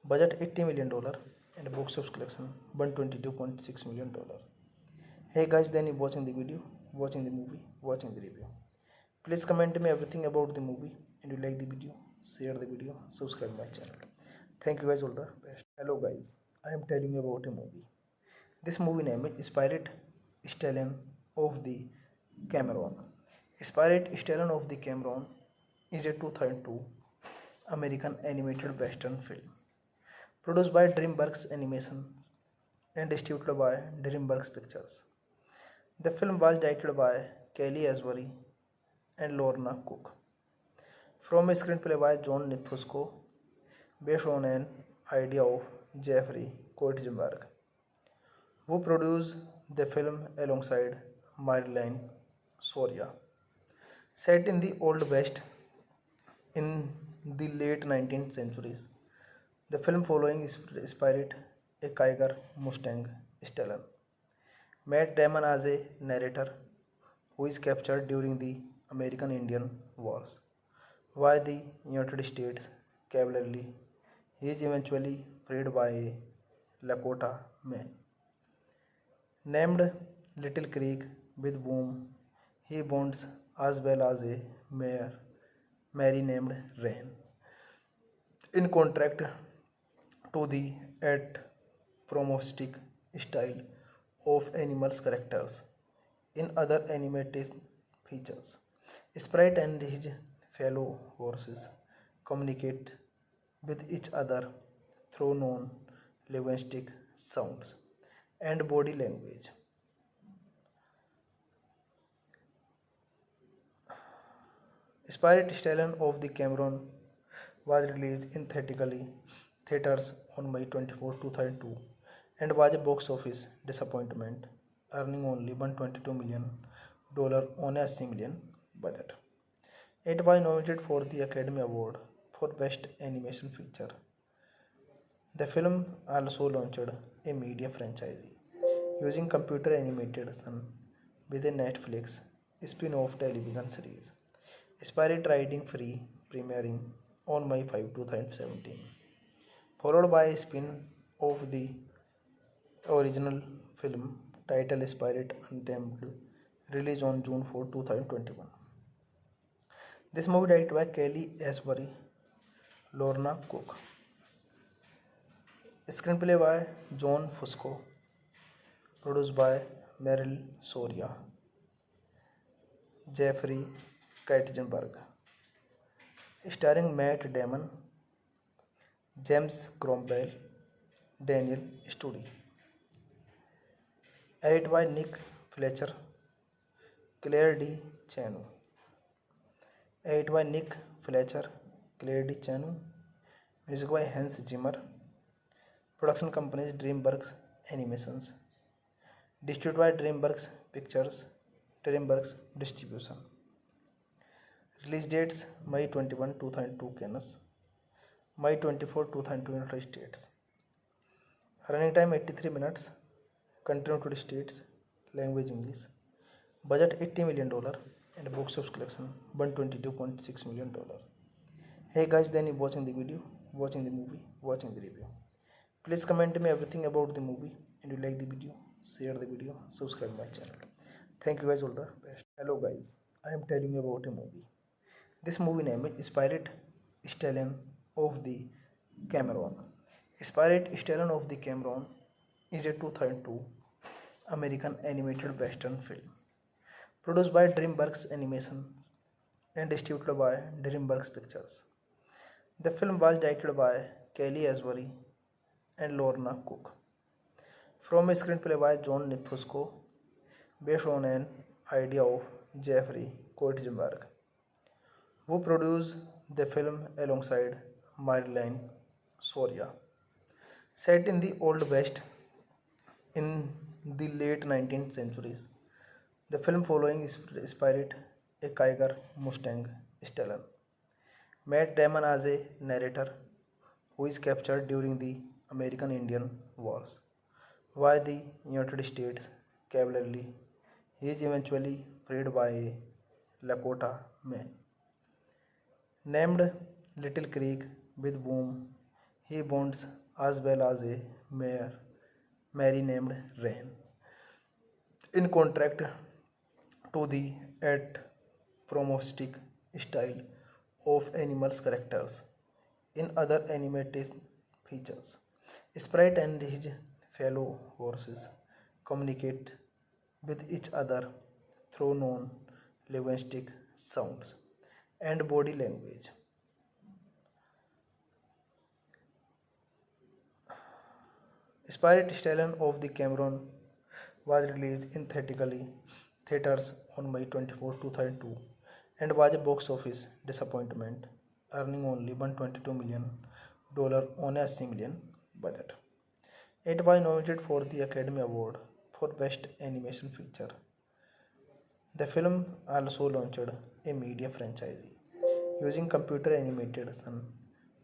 Budget $80 million and box office collection $122.6 million. Hey guys, then you watching the video, watching the movie, watching the review. Please comment me everything about the movie, and you like the video, share the video, subscribe my channel. Thank you guys, all the best. Hello guys, I am telling you about a movie. This movie name is Spirit Stallion of the Cameron. Spirit Stallion of the Cameron is a 2002 American animated western film produced by DreamWorks Animation and distributed by DreamWorks Pictures. The film was directed by Kelly Asbury and Lorna Cook, from a screenplay by John Fusco, based on an idea of Jeffrey Katzenberg, who produced the film alongside Marilyn Soria. Set in the Old West in the late 19th centuries, the film following Spirit, a Kiger Mustang Stallion. Matt Damon as a narrator who is captured during the American Indian Wars by the United States cavalry. He is eventually freed by a Lakota man named Little Creek, with whom he bonds, as well as a Mary named Rain. In contrast to the anthropomorphic style of animals' characters in other animated features, Sprite and his fellow horses communicate with each other through non-linguistic sounds and body language. Spirit Stallion of the Cameron was released in theaters on May 24, 2002, and was a box office disappointment, earning only $122 million on a $60 million budget. It was nominated for the Academy Award for Best Animation Feature. The film also launched a media franchise using computer animation with a Netflix spin-off television series, Spirit Riding Free, premiering on May 5, 2017, followed by a spin-off the original film titled Spirit Untamed, released on June 4, 2021. This movie directed by Kelly Asbury, Lorna Cook. Screenplay by John Fusco. Produced by Meryl Soria, Jeffrey Katzenberg. Starring Matt Damon, James Cromwell, Daniel Studi. Edited by Nick Fletcher, Claire D. Chanu. Edited by Nick Fletcher, Claire D. Chanu. Music by Hans Zimmer. Production companies DreamWorks Animations. Distributed by DreamWorks Pictures, DreamWorks Distribution. Release dates May 21, 2002 Cannes, May 24, 2002 United States. Running time 83 minutes. Country United States. Language English. Budget $80 million and box office collection $122.6 million. Hey guys, then you watching the video, watching the movie, watching the review. Please comment me everything about the movie, and you like the video, share the video, subscribe my channel. Thank you guys, all the best. Hello guys, I am telling you about a movie. This movie name is Spirit Stallion of the Cameron. Spirit Stallion of the Cameron is a 2002 American animated western film produced by DreamWorks Animation and distributed by DreamWorks Pictures. The film was directed by Kelly Asbury and Lorna Cook, from a screenplay by John Fusco, based on an idea of Jeffrey Katzenberg, who produced the film alongside Marilyn Soria. Set in the Old West in the late 19th centuries, the film following Spirit, a Kiger Mustang Stallion. Matt Damon as a narrator who is captured during the American-Indian Wars by the United States cavalry. He is eventually freed by a Lakota man named Little Creek, with whom he bonds, as well as a Mary named Rain. In contrast to the anthropomorphic style of animals' characters in other animated features, Sprite and his fellow horses communicate with each other through non-linguistic sounds and body language. Spirit Stallion of the Cameron was released in theaters on May 24, 2002 and was a box office disappointment, earning only $122 million on a $60 million budget. It was nominated for the Academy Award for Best Animation Feature. The film also launched a media franchise using computer animation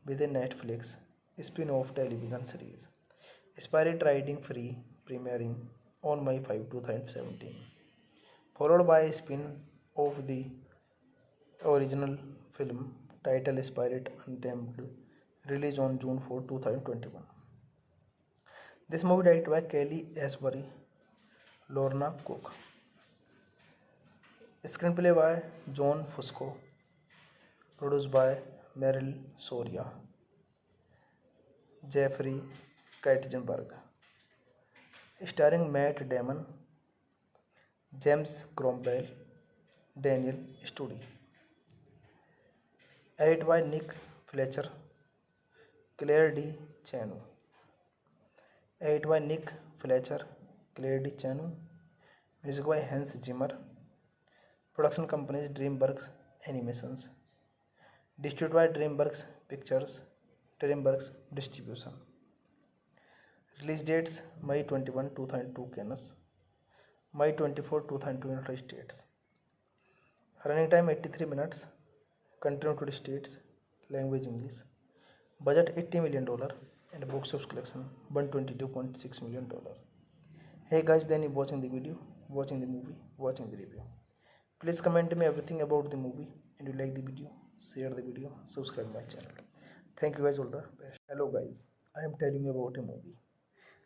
with a Netflix spin-off television series, Spirit Riding Free, premiering on May 5, 2017, followed by a spin-off the original film titled Spirit Untamed, released on June 4, 2021. This movie directed by Kelly Asbury, Lorna Cook. Screenplay by John Fusco, produced by Meryl Soria, Jeffrey Katzenberg, starring Matt Damon, James Cromwell, Daniel Studi. Edited by Nick Fletcher, Claire D. Chanu. Edited by Nick Fletcher, Claire D. Chanu. Music by Hans Zimmer. Production companies DreamWorks Animations. Distributed by DreamWorks Pictures, DreamWorks Distribution. Release dates May 21, 2002 Cannes, May 24, 2002 United States. Running time 83 minutes. Country United States. Language English. Budget $80 million and box office collection $122.6 million. Hey guys, then you watching the video, watching the movie, watching the review. Please comment me everything about the movie, and you like the video, share the video, subscribe my channel. Thank you guys, all the best. Hello guys, I am telling you about a movie.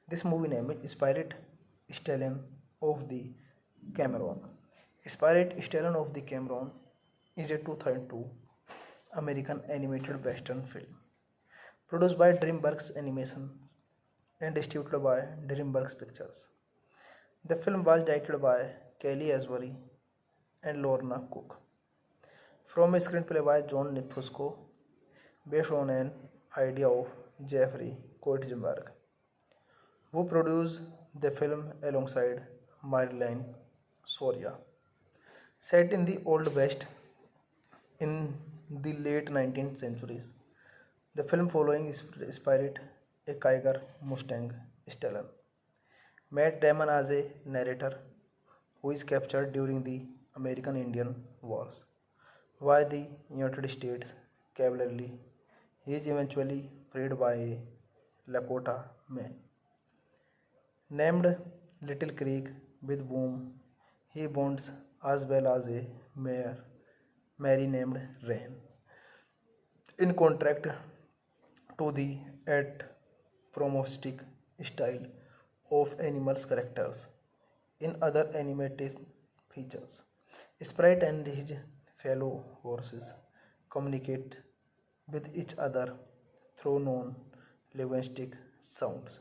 This movie name is Spirit Stallion of the Cameron. Spirit Stallion of the Cameron is a 2002 American animated western film produced by DreamWorks Animation and distributed by DreamWorks Pictures. The film was directed by Kelly Asbury and Lorna Cook, from a screenplay by John Fusco, based on an idea of Jeffrey Katzenberg, who produced the film alongside Marilyn Soria. Set in the Old West in the late 19th centuries, the film following Spirit, a Kiger Mustang Stallion, Matt Damon as a narrator who is captured during the American-Indian Wars by the United States cavalry. He is eventually freed by a Lakota man named Little Creek, with whom he bonds, as well as a Mary named Rain. In contrast to the anthropomorphic style of animals' characters in other animated features, Sprite and his fellow horses communicate with each other through non-linguistic sounds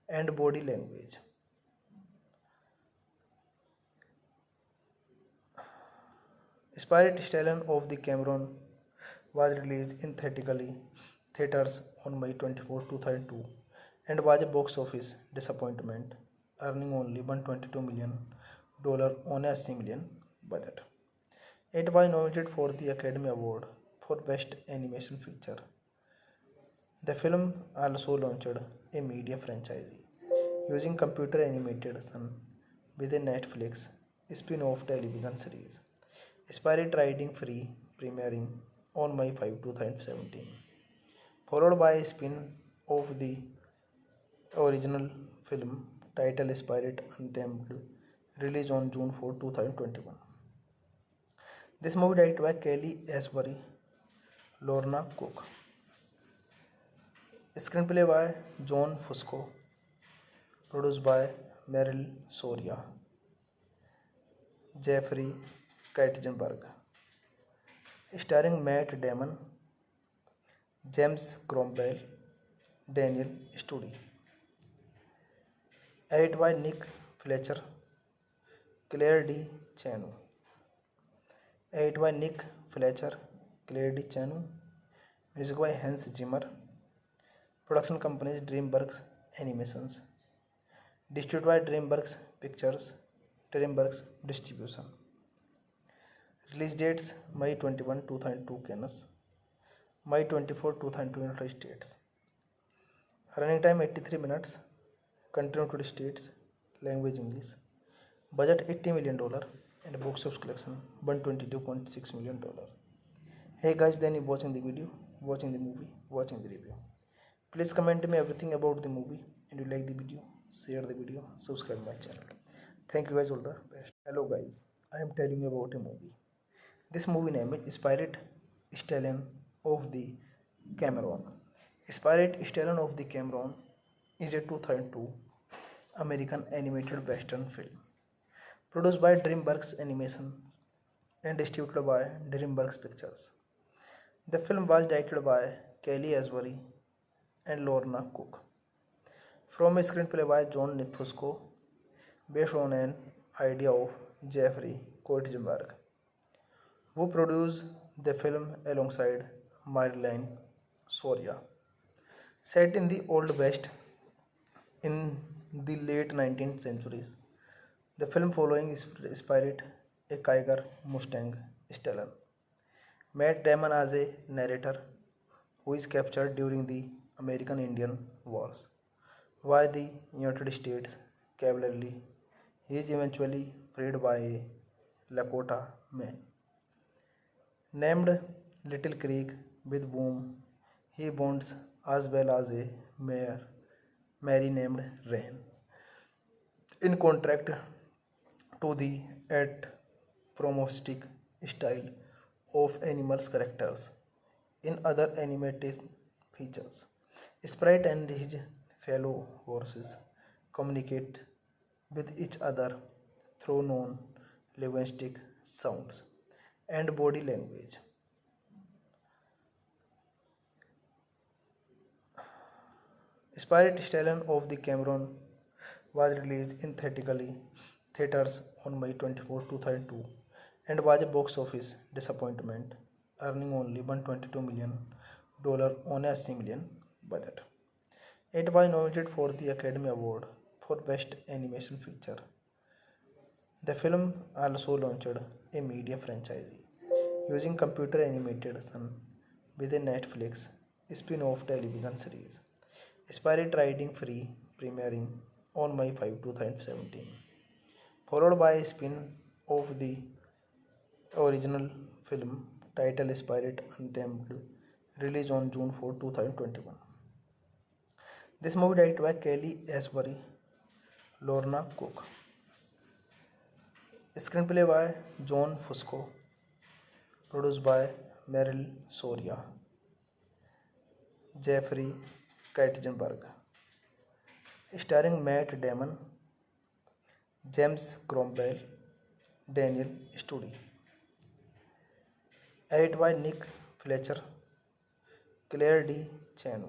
and body language. Spirit Stallion of the Cameron was released in theaters on May 24, 2002 and was a box office disappointment, earning only $122 million on a $60 million budget. It was nominated for the Academy Award for Best Animation Feature. The film also launched a media franchise using computer animation with a Netflix spin-off television series, Spirit Riding Free, premiering on May 5, 2017, followed by a spin of the original film titled Spirit Untamed, released on June 4, 2021. This movie directed by Kelly Asbury, Lorna Cook. Screenplay by John Fusco. Produced by Meryl Soria, Jeffrey Katzenberg. Starring Matt Damon, James Cromwell, Daniel Studi. Edited by Nick Fletcher, Claire D. Chanu. Edited by Nick Fletcher, Claire D. Chanu. Music by Hans Zimmer. Production companies DreamWorks Animations. Distributed by DreamWorks Pictures, DreamWorks Distribution. Release dates May 21, 2002 Cannes, May 24, 2002 United States. Running time 83 minutes. Country United States. Language English. Budget $80 million and box office collection $122.6 million. Hey guys, then you watching the video, watching the movie, watching the review. Please comment me everything about the movie, and you like the video, share the video, subscribe my channel. Thank you guys, all the best. Hello guys, I am telling you about a movie. This movie name is Spirit Stallion of the Cameron. Spirit Stallion of the Cameron is a 2002 American animated western film produced by DreamWorks Animation and distributed by DreamWorks Pictures. The film was directed by Kelly Asbury and Lorna Cook, from a screenplay by John Fusco, based on an idea of Jeffrey Katzenberg, who produced the film alongside Marilyn Soria. Set in the Old West in the late 19th centuries, the film following Spirit, a Kiger Mustang Stallion. Matt Damon as a narrator who is captured during the American Indian Wars by the United States cavalry. He is eventually freed by a Lakota man named Little Creek, with whom he bonds, as well as a Mary named Rain. In contrast to the anthropomorphic style of animals' characters in other animated features, Sprite and his fellow horses communicate with each other through non-linguistic sounds and body language. Spirit Stallion of the Cameron was released in theaters on May 24, 2002 and was a box office disappointment, earning only $122 million on a $80 million budget. It was nominated for the Academy Award for Best Animation Feature. The film also launched a media franchise using computer animation with a Netflix spin-off television series, Spirit Riding Free, premiering on May 5, 2017, followed by a spin-off the original film titled Spirit Untamed, released on June 4, 2021. This movie directed by Kelly Asbury, Lorna Cook. Screenplay by John Fusco. Produced by Meryl Soria, Jeffrey Katzenberg. Starring Matt Damon, James Cromwell, Daniel Studi. Edited by Nick Fletcher, Claire D. Chanu.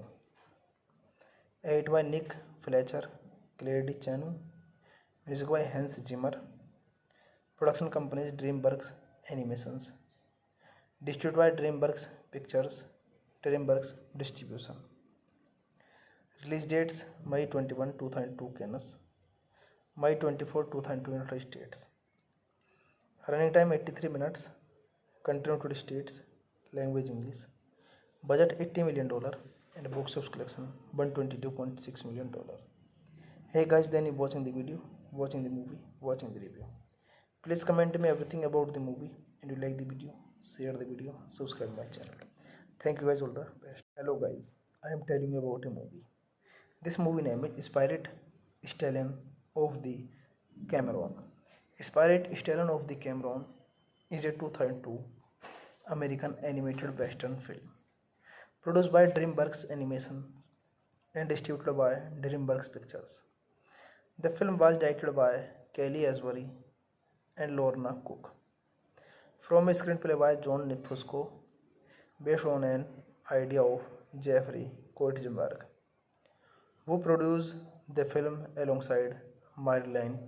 Edited by Nick Fletcher, Claire D. Chanu. Music by Hans Zimmer. Production companies DreamWorks Animations. Distributed by DreamWorks Pictures, DreamWorks Distribution. Release dates May 21, 2002 Cannes, May 24, 2002 United States. Running time 83 minutes. Country United States. Language English. Budget $80 million and box office collection $122.6 million. Hey guys, then you watching the video, watching the movie, watching the review. Please comment me everything about the movie, and you like the video, share the video, subscribe my channel. Thank you guys, all the best. Hello guys, I am telling you about a movie. This movie name is Spirit Stallion of the Cameron. Spirit Stallion of the Cameron is a 2002 American animated western film produced by DreamWorks Animation and distributed by DreamWorks Pictures. The film was directed by Kelly Asbury and Lorna Cook from a screenplay by John Fusco based on an idea of Jeffrey Koetzenberg, who produced the film alongside Marilyn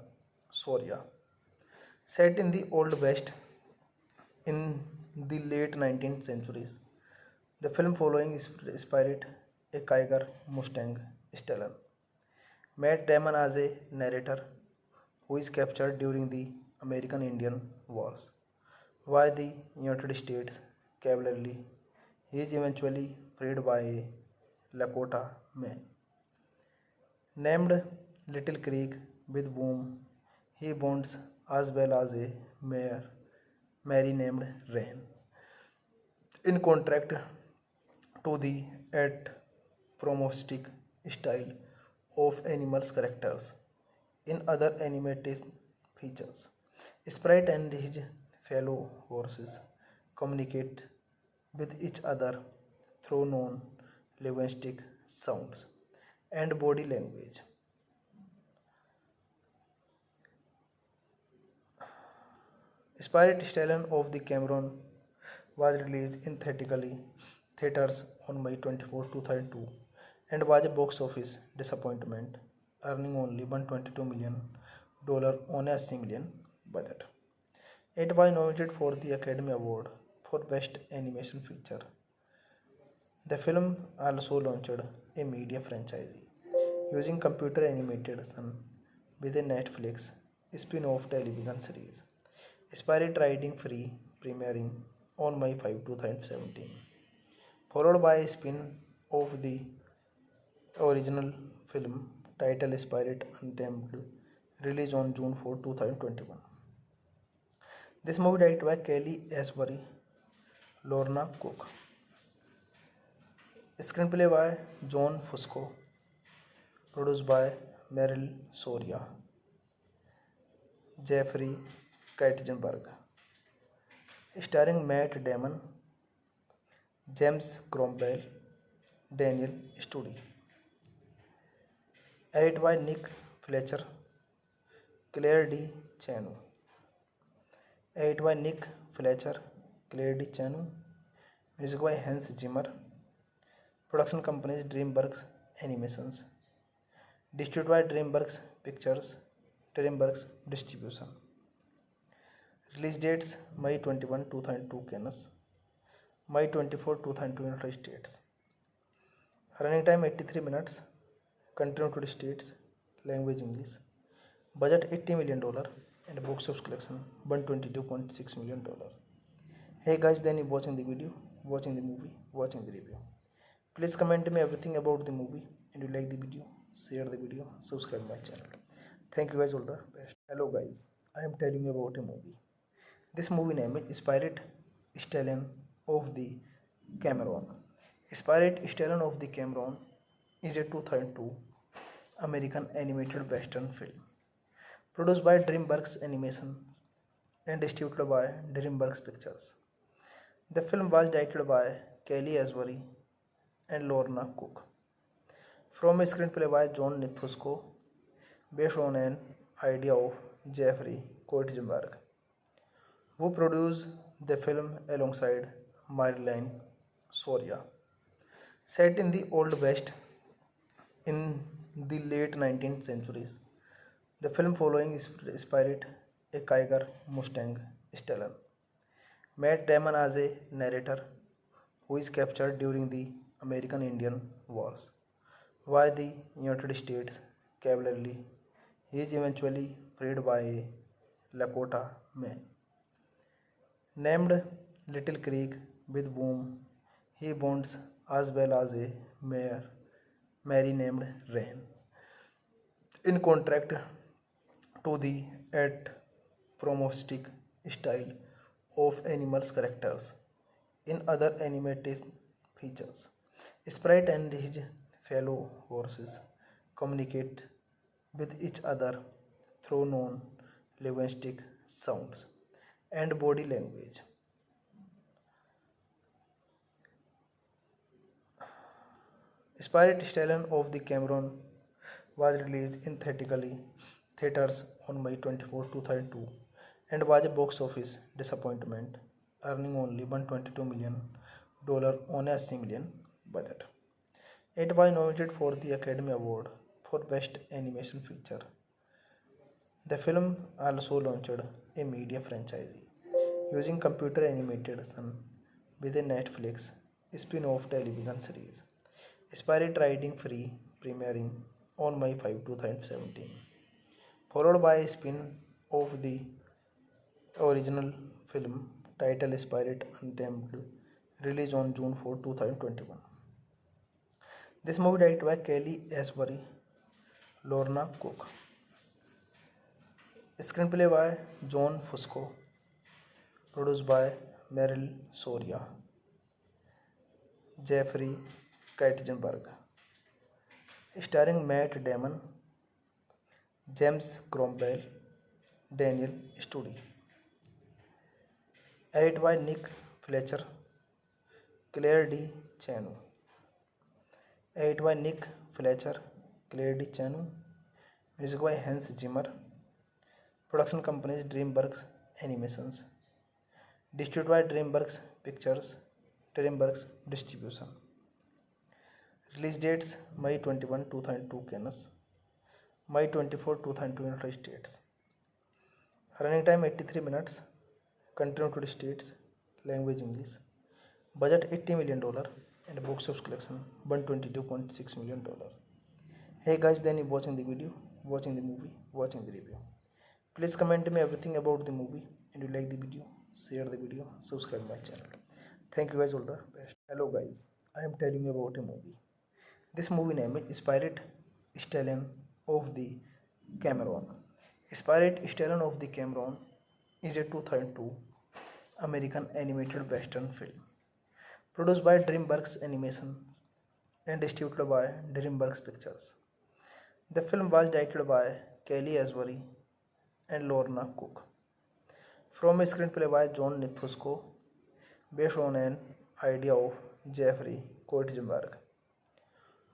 Soria. Set in the Old West in the late 19th centuries, the film following Spirit, a Kiger Mustang Stallion. Matt Damon as a narrator who is captured during the American Indian Wars by the United States cavalry. He is eventually freed by a Lakota man named Little Creek, with whom he bonds, as well as a Mary named Rain. In contrast to the at promostic style of animals characters in other animated features, Sprite and his fellow horses communicate with each other through non-linguistic sounds and body language. Spirit Stallion of the Cameron was released in theaters on May 24, 2002 and was a box office disappointment, earning only $122 million on a $60 million budget. It was nominated for the Academy Award for Best Animation Feature. The film also launched a media franchise using computer animation with a Netflix spin-off television series, Spirit Riding Free, premiering on May 5, 2017, followed by a spin-off the original film titled Spirit Untamed, released on June 4, 2021. This movie directed by Kelly Asbury, Lorna Cook. Screenplay by John Fusco, produced by Meryl Soria, Jeffrey Katzenberg, starring Matt Damon, James Cromwell, Daniel Studi. Edited by Nick Fletcher, Claire D. Chanu. Edited by Nick Fletcher, Claire D. Chanu. Music by Hans Zimmer. Production companies DreamWorks Animations. Distributed by DreamWorks Pictures, DreamWorks Distribution. Release dates May 21, 2002 Cannes, May 24, 2002 United States. Running time 83 minutes. Country United States. Language English. Budget $80 million and box office collection $122.6 million. Hey guys, then you watching the video, watching the movie, watching the review. Please comment me everything about the movie, and you like the video, share the video, subscribe my channel. Thank you guys, all the best. Hello guys, I am telling you about a movie. This movie name is Spirit Stallion of the Cameron. Spirit Stallion of the Cameron is a 2002 American animated western film produced by DreamWorks Animation and distributed by DreamWorks Pictures. The film was directed by Kelly Asbury and Lorna Cook from a screenplay by John Fusco based on an idea of Jeffrey Koetzenberg, who produced the film alongside Marilyn Soria. Set in the Old West in the late 19th centuries, the film following Spirit, a Kiger Mustang Stallion. Matt Damon as a narrator who is captured during the American Indian Wars by the United States cavalry. He is eventually freed by a Lakota man named Little Creek, with whom he bonds, as well as a Mary named Rain. In contrast to the at promostic style of animals characters in other animated features. Sprite and his fellow horses communicate with each other through non-linguistic sounds and body language. Spirit Stallion of the Cameron was released in theaters on May 24, 2002 and was a box office disappointment, earning only $122 million on a $60 million budget. It was nominated for the Academy Award for Best Animation Feature. The film also launched a media franchise using computer animation with a Netflix spin-off television series, Spirit Riding Free, premiering on May 5, 2017, followed by a spin-off the original film titled Spirit Untamed, released on June 4, 2021. This movie directed by Kelly Asbury, Lorna Cook. Screenplay by John Fusco. Produced by Meryl Soria, Jeffrey Katzenberg. Starring Matt Damon, James Cromwell, Daniel Studi. Edited by Nick Fletcher, Claire D. Chanu. Edited by Nick Fletcher, Claire D. Chanu. Music by Hans Zimmer. Production companies DreamWorks Animations. Distributed by DreamWorks Pictures, DreamWorks Distribution. Release dates May 21, 2002 Cannes, May 24, 2002 United States. Running time 83 minutes. Country United States. Language English. Budget $80 million and box office collection $122.6 million. Hey guys, then you watching the video, watching the movie, watching the review. Please comment me everything about the movie, and you like the video, share the video, subscribe my channel. Thank you guys, all the best. Hello guys, I am telling you about a movie. This movie name is Spirit Stallion of the Cameron. Spirit Stallion of the Cameron is a 2002 American animated western film produced by DreamWorks Animation and distributed by DreamWorks Pictures. The film was directed by Kelly Asbury and Lorna Cook, from a screenplay by John Fusco, based on an idea of Jeffrey Katzenberg,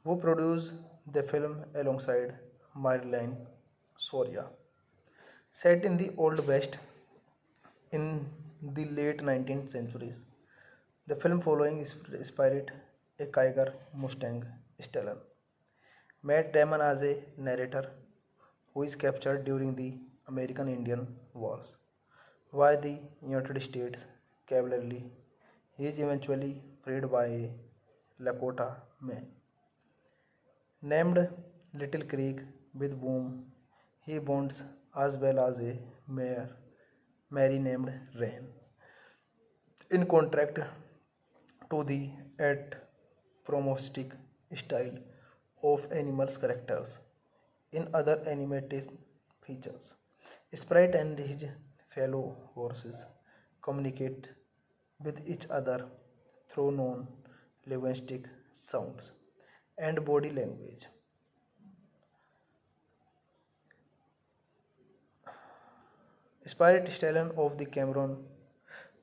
who produced the film alongside Marilyn Soria. Set in the Old West in the late 19th centuries, the film following Spirit, a Kiger Mustang Stallion. Matt Damon as a narrator who is captured during the American Indian Wars by the United States cavalry. He is eventually freed by a Lakota man named Little Creek, with whom he bonds, as well as a Mary named Rain. In contrast to the anthropomorphic style of animals characters in other animated features, Sprite and his fellow horses communicate with each other through non-linguistic sounds and body language. Spirit Stallion of the Cameron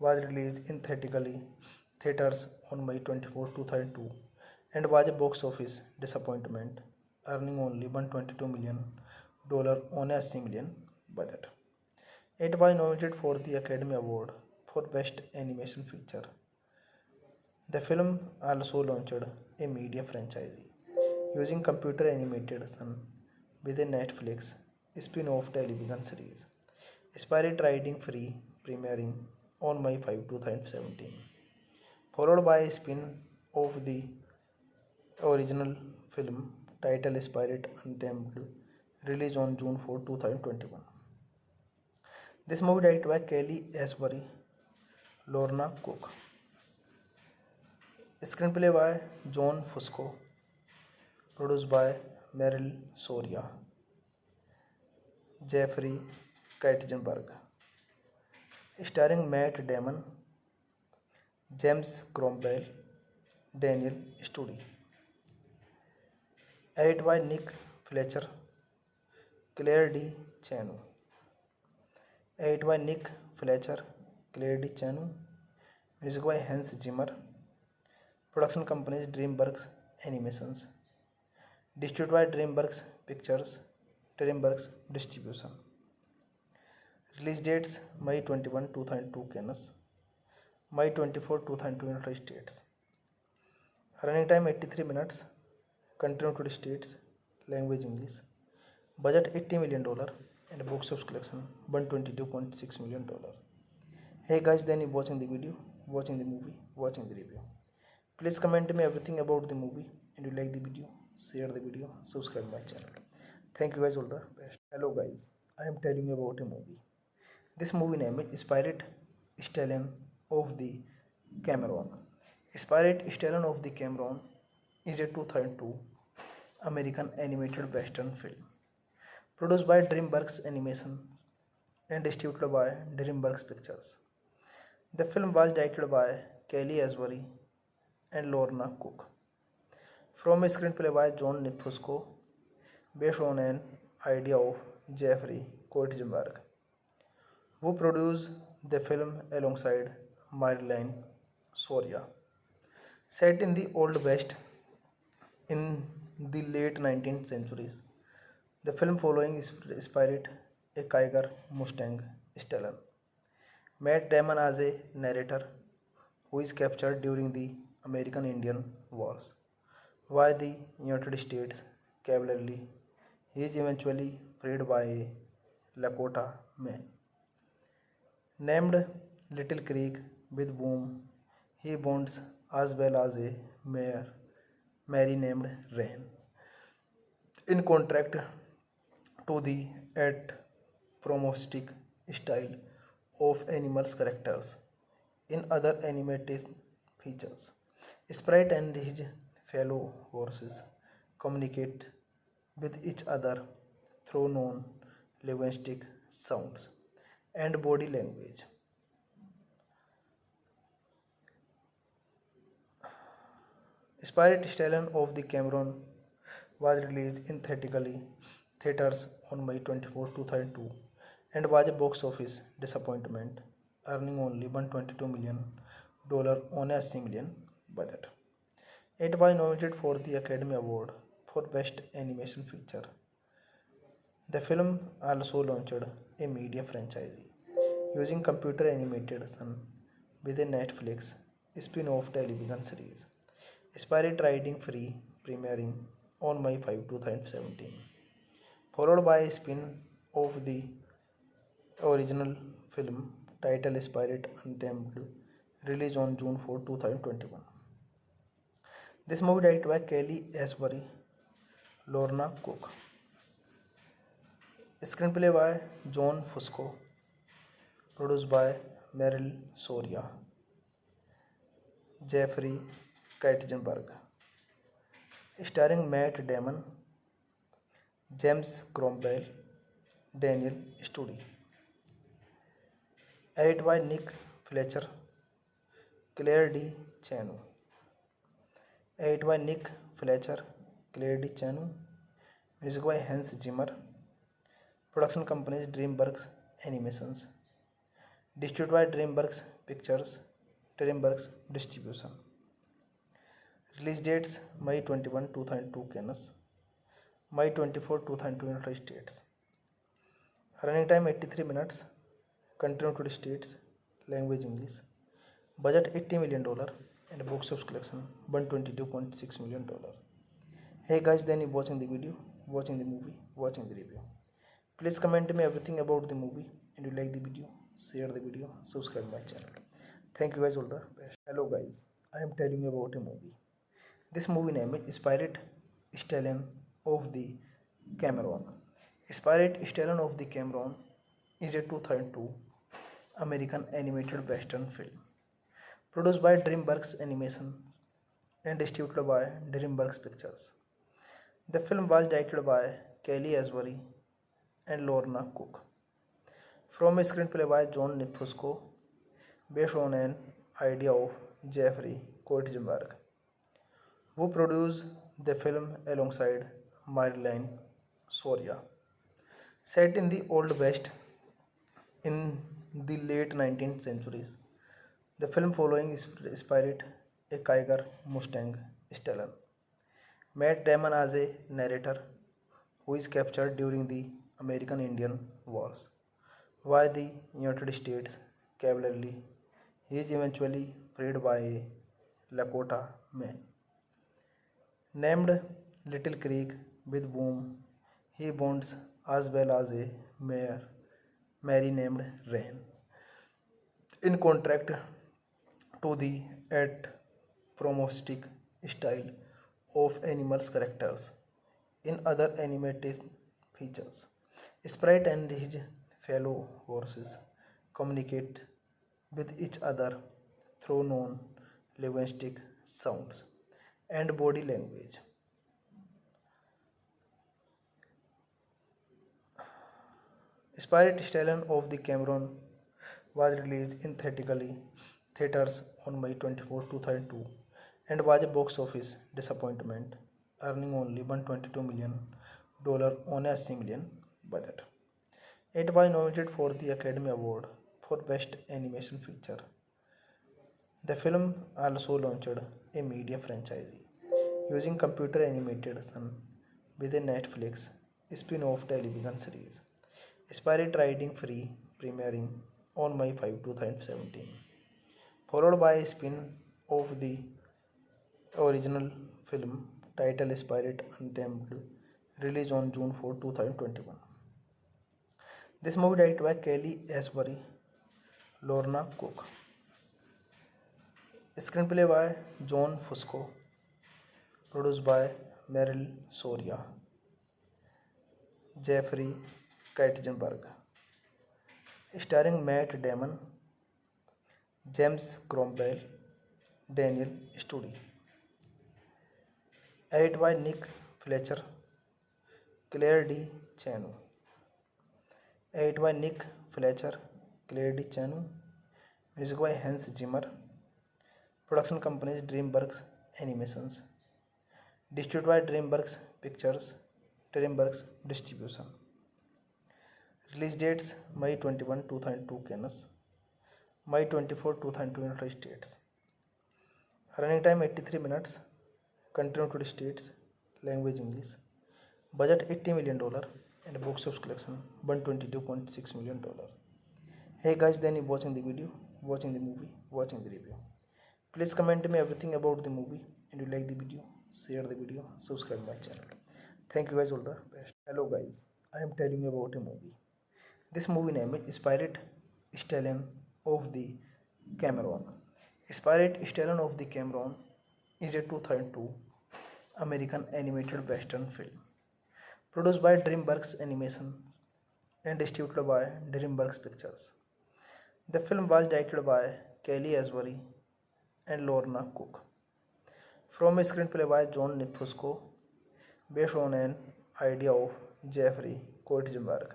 was released in theaters on May 24, 2002 and was a box office disappointment, earning only $122 million on a $60 million budget. It was nominated for the Academy Award for Best Animation Feature. The film also launched a media franchise using computer animation with a Netflix spin-off television series, Spirit Riding Free, premiering on May 5, 2017, followed by a spin-off the original film titled Spirit Untamed, released on June 4, 2021. This movie directed by Kelly Asbury, Lorna Cook. Screenplay by John Fusco. Produced by Meryl Soria, Jeffrey Katzenberg. starring Matt Damon, James Cromwell, Daniel Studi. Edited by Nick Fletcher, Claire D. Chanu. Edited by Nick Fletcher, Claire D. Chanu. Music by Hans Zimmer. Production companies DreamWorks Animations. Distributed by DreamWorks Pictures, DreamWorks Distribution. Release dates May 21, 2002 Cannes, May 24, 2002 United States. Running time 83 minutes. Country United States. Language English. Budget $80 million and box office collection $122.6 million. Hey guys, then you watching the video, watching the movie, watching the review. Please comment me everything about the movie, and you like the video, share the video, subscribe my channel. Thank you guys, all the best. Hello guys, I am telling you about a movie. This movie name is Spirit Stallion of the Cameron. Spirit Stallion of the Cameron is a 2002 American animated western film produced by DreamWorks Animation and distributed by DreamWorks Pictures. The film was directed by Kelly Asbury and Lorna Cook, from a screenplay by John Fusco, based on an idea of Jeffrey Koetzenberg, who produced the film alongside Marilyn Soria. Set in the Old West in the late 19th centuries, the film following Spirit, a Kiger Mustang Stallion. Matt Damon as a narrator who is captured during the American Indian Wars by the United States cavalry. He is eventually freed by a Lakota man named Little Creek, with whom he bonds, as well as a Mary named Rain. In contrast to the anthropomorphic style of animals' characters in other animated features, Sprite and his fellow horses communicate with each other through non-linguistic sounds and body language. Spirit Stallion of the Cameron was released in theaters on May 24, 2002 and was a box office disappointment, earning only $122 million on a $80 million budget. It was nominated for the Academy Award for Best Animation Feature. The film also launched a media franchise using computer animation with a Netflix spin-off television series, Spirit Riding Free, premiering on May 5, 2017, followed by a spin-off the original film titled Spirit Untamed, released on June 4, 2021. This movie directed by Kelly Asbury, Lorna Cook. Screenplay by John Fusco, produced by Meryl Soria, Jeffrey Katzenberg, starring Matt Damon, James Cromwell, Daniel Studi. Edited by Nick Fletcher, Claire D. Chanu. Edited by Nick Fletcher, Claire D. Chanu. Music by Hans Zimmer. Production companies DreamWorks Animations. Distributed by DreamWorks Pictures, DreamWorks Distribution. Release dates May 21, 2002 Cannes, May 24, 2002 United States. Running time 83 minutes. Country United States. Language English. Budget $80 million and box office collection $122.6 million. Hey guys, then you watching the video, watching the movie, watching the review. Please comment me everything about the movie, and you like the video, share the video, subscribe my channel. Thank you guys, all the best. Hello guys, I am telling you about a movie. This movie name is Spirit Stallion of the Cameron. Spirit Stallion of the Cameron is a 2002 American animated western film produced by DreamWorks Animation and distributed by DreamWorks Pictures. The film was directed by Kelly Asbury and Lorna Cook, from a screenplay by John Fusco, based on an idea of Jeffrey Katzenberg, who produced the film alongside Marilyn Soria. Set in the Old West in the late 19th centuries, the film following Spirit, a Kiger Mustang Stellar. Matt Damon as a narrator who is captured during the American Indian Wars by the United States cavalry. He is eventually freed by a Lakota man named Little Creek, with whom he bonds, as well as a Mary named Rain. In contrast to the anthropomorphic style of animals' characters in other animated features, Sprite and his fellow horses communicate with each other through non-linguistic sounds and body language. Spirit Stallion of the Cameron was released in theaters on May 24, 2002 and was a box office disappointment, earning only $122 million on a $60 million budget. It was nominated for the Academy Award for Best Animation Feature. The film also launched a media franchise using computer animation with a Netflix spin-off television series, Spirit Riding Free, premiering on May 5, 2017, followed by a spin-off the original film titled Spirit Untamed, released on June 4, 2021. This movie directed by Kelly Asbury, Lorna Cook. Screenplay by John Fusco. Produced by Meryl Soria, Jeffrey Katzenberg. Starring Matt Damon, James Cromwell, Daniel Studi. Edited by Nick Fletcher, Claire D. Chanu. Edited by Nick Fletcher, Claire D. Chanu. Music by Hans Zimmer. Production companies DreamWorks Animations. Distributed by DreamWorks Pictures, DreamWorks Distribution. Release dates May 21, 2002 Cannes, May 24, 2002 United States. Running time 83 minutes. Country United States. Language English. Budget $80 million and box office collection $122.6 million. Hey guys, then you watching the video, watching the movie, watching the review. Please comment me everything about the movie, and you like the video, share the video, subscribe my channel. Thank you guys, all the best. Hello guys, I am telling you about a movie. This movie name is Spirit Stallion of the Cameron. Spirit Stallion of the Cameron is a 2002 American animated western film produced by DreamWorks Animation and distributed by DreamWorks Pictures. The film was directed by Kelly Asbury and Lorna Cook, from a screenplay by John Fusco, based on an idea of Jeffrey Katzenberg,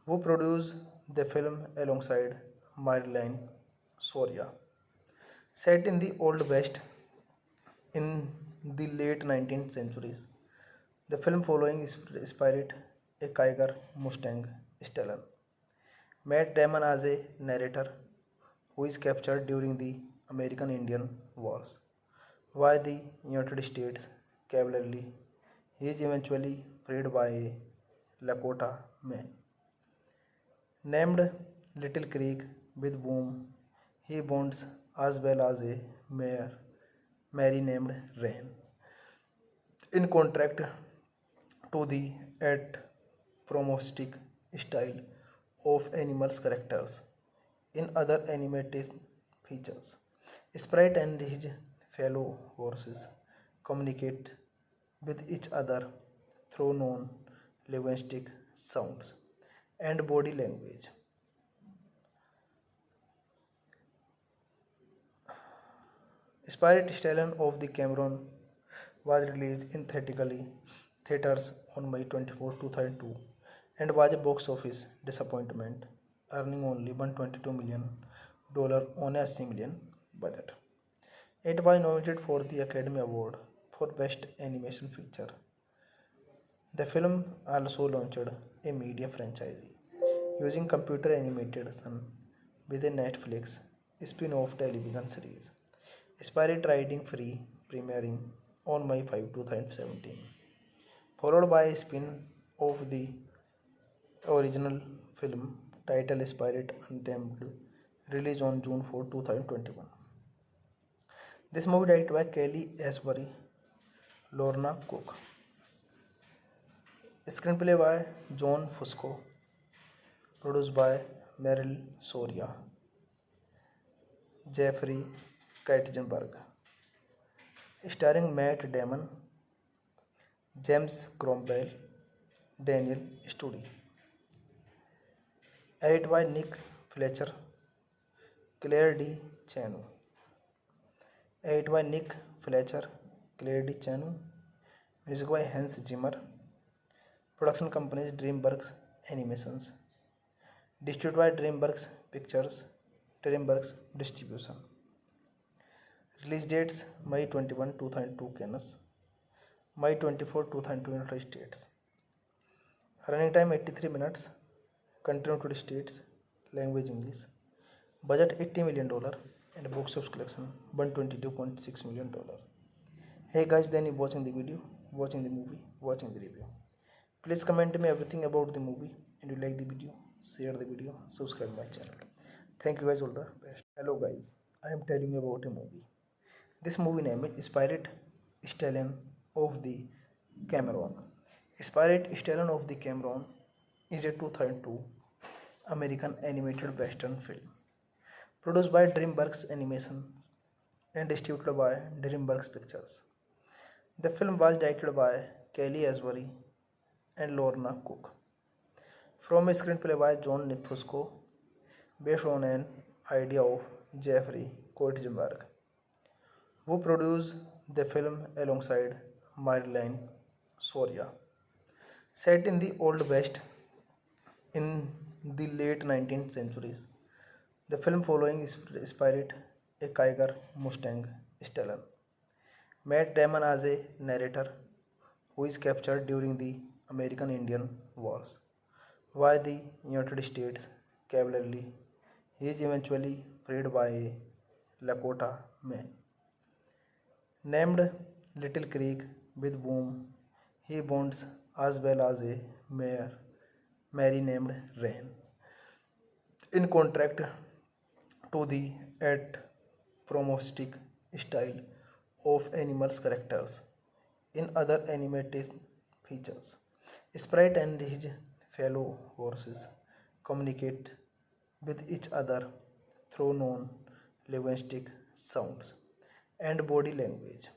who produced the film alongside Marilyn Soria. Set in the Old West in the late 19th centuries, the film following Spirit, a Kiger Mustang Stellar. Matt Damon as a narrator who is captured during the American Indian Wars by the United States cavalry. He is eventually freed by a Lakota man named Little Creek, with whom he bonds, as well as a Mary named Rain. In contrast to the anthropomorphic style of animals' characters in other animated features, Sprite and his fellow horses communicate with each other through non-linguistic sounds and body language. Spirit Stallion of the Cameron was released in theaters on May 24, 2002 and was a box office disappointment, earning only $122 million on a $80 million budget. It was nominated for the Academy Award for Best Animation Feature. The film also launched a media franchise using computer animation with a Netflix spin-off television series, Spirit Riding Free, premiering on May 5, 2017, followed by a spin-off the original film titled Spirit Untamed, released on June 4, 2021. This movie directed by Kelly Asbury, Lorna Cook. Screenplay by John Fusco. Produced by Meryl Soria, Jeffrey Katzenberg. Starring Matt Damon, James Cromwell, Daniel Studi. Edited by Nick Fletcher, Claire D. Chanu. Edited by Nick Fletcher, Claire D. Chanu. Music by Hans Zimmer. Production companies DreamWorks Animations. Distributed by DreamWorks Pictures, DreamWorks Distribution. Release dates May 21, 2002 Cannes, May 24, 2002 United States. Running time 83 minutes. Country United States. Language English. Budget $80 million and box office collection $122.6 million. Hey guys, then you watching the video, watching the movie, watching the review. Please comment me everything about the movie, and you like the video, share the video, subscribe my channel. Thank you guys, all the best. Hello guys, I am telling you about a movie. This movie name is Spirit Stallion of the Cameron. Spirit Stallion of the Cameron is a 2002 American animated western film produced by DreamWorks Animation and distributed by DreamWorks Pictures. The film was directed by Kelly Asbury and Lorna Cook, from a screenplay by John Fusco, based on an idea of Jeffrey Katzenberg, who produced the film alongside Marilyn Soria. Set in the Old West in the late 19th centuries, the film following Spirit, a Kiger Mustang Stallion. Matt Damon as a narrator who is captured during the American Indian Wars by the United States cavalry. He is eventually freed by a Lakota man named Little Creek, with whom he bonds, as well as a Mary named Rain. In contrast to the anthropomorphic style of animals' characters in other animated features, Sprite and his fellow horses communicate with each other through non-linguistic sounds and body language.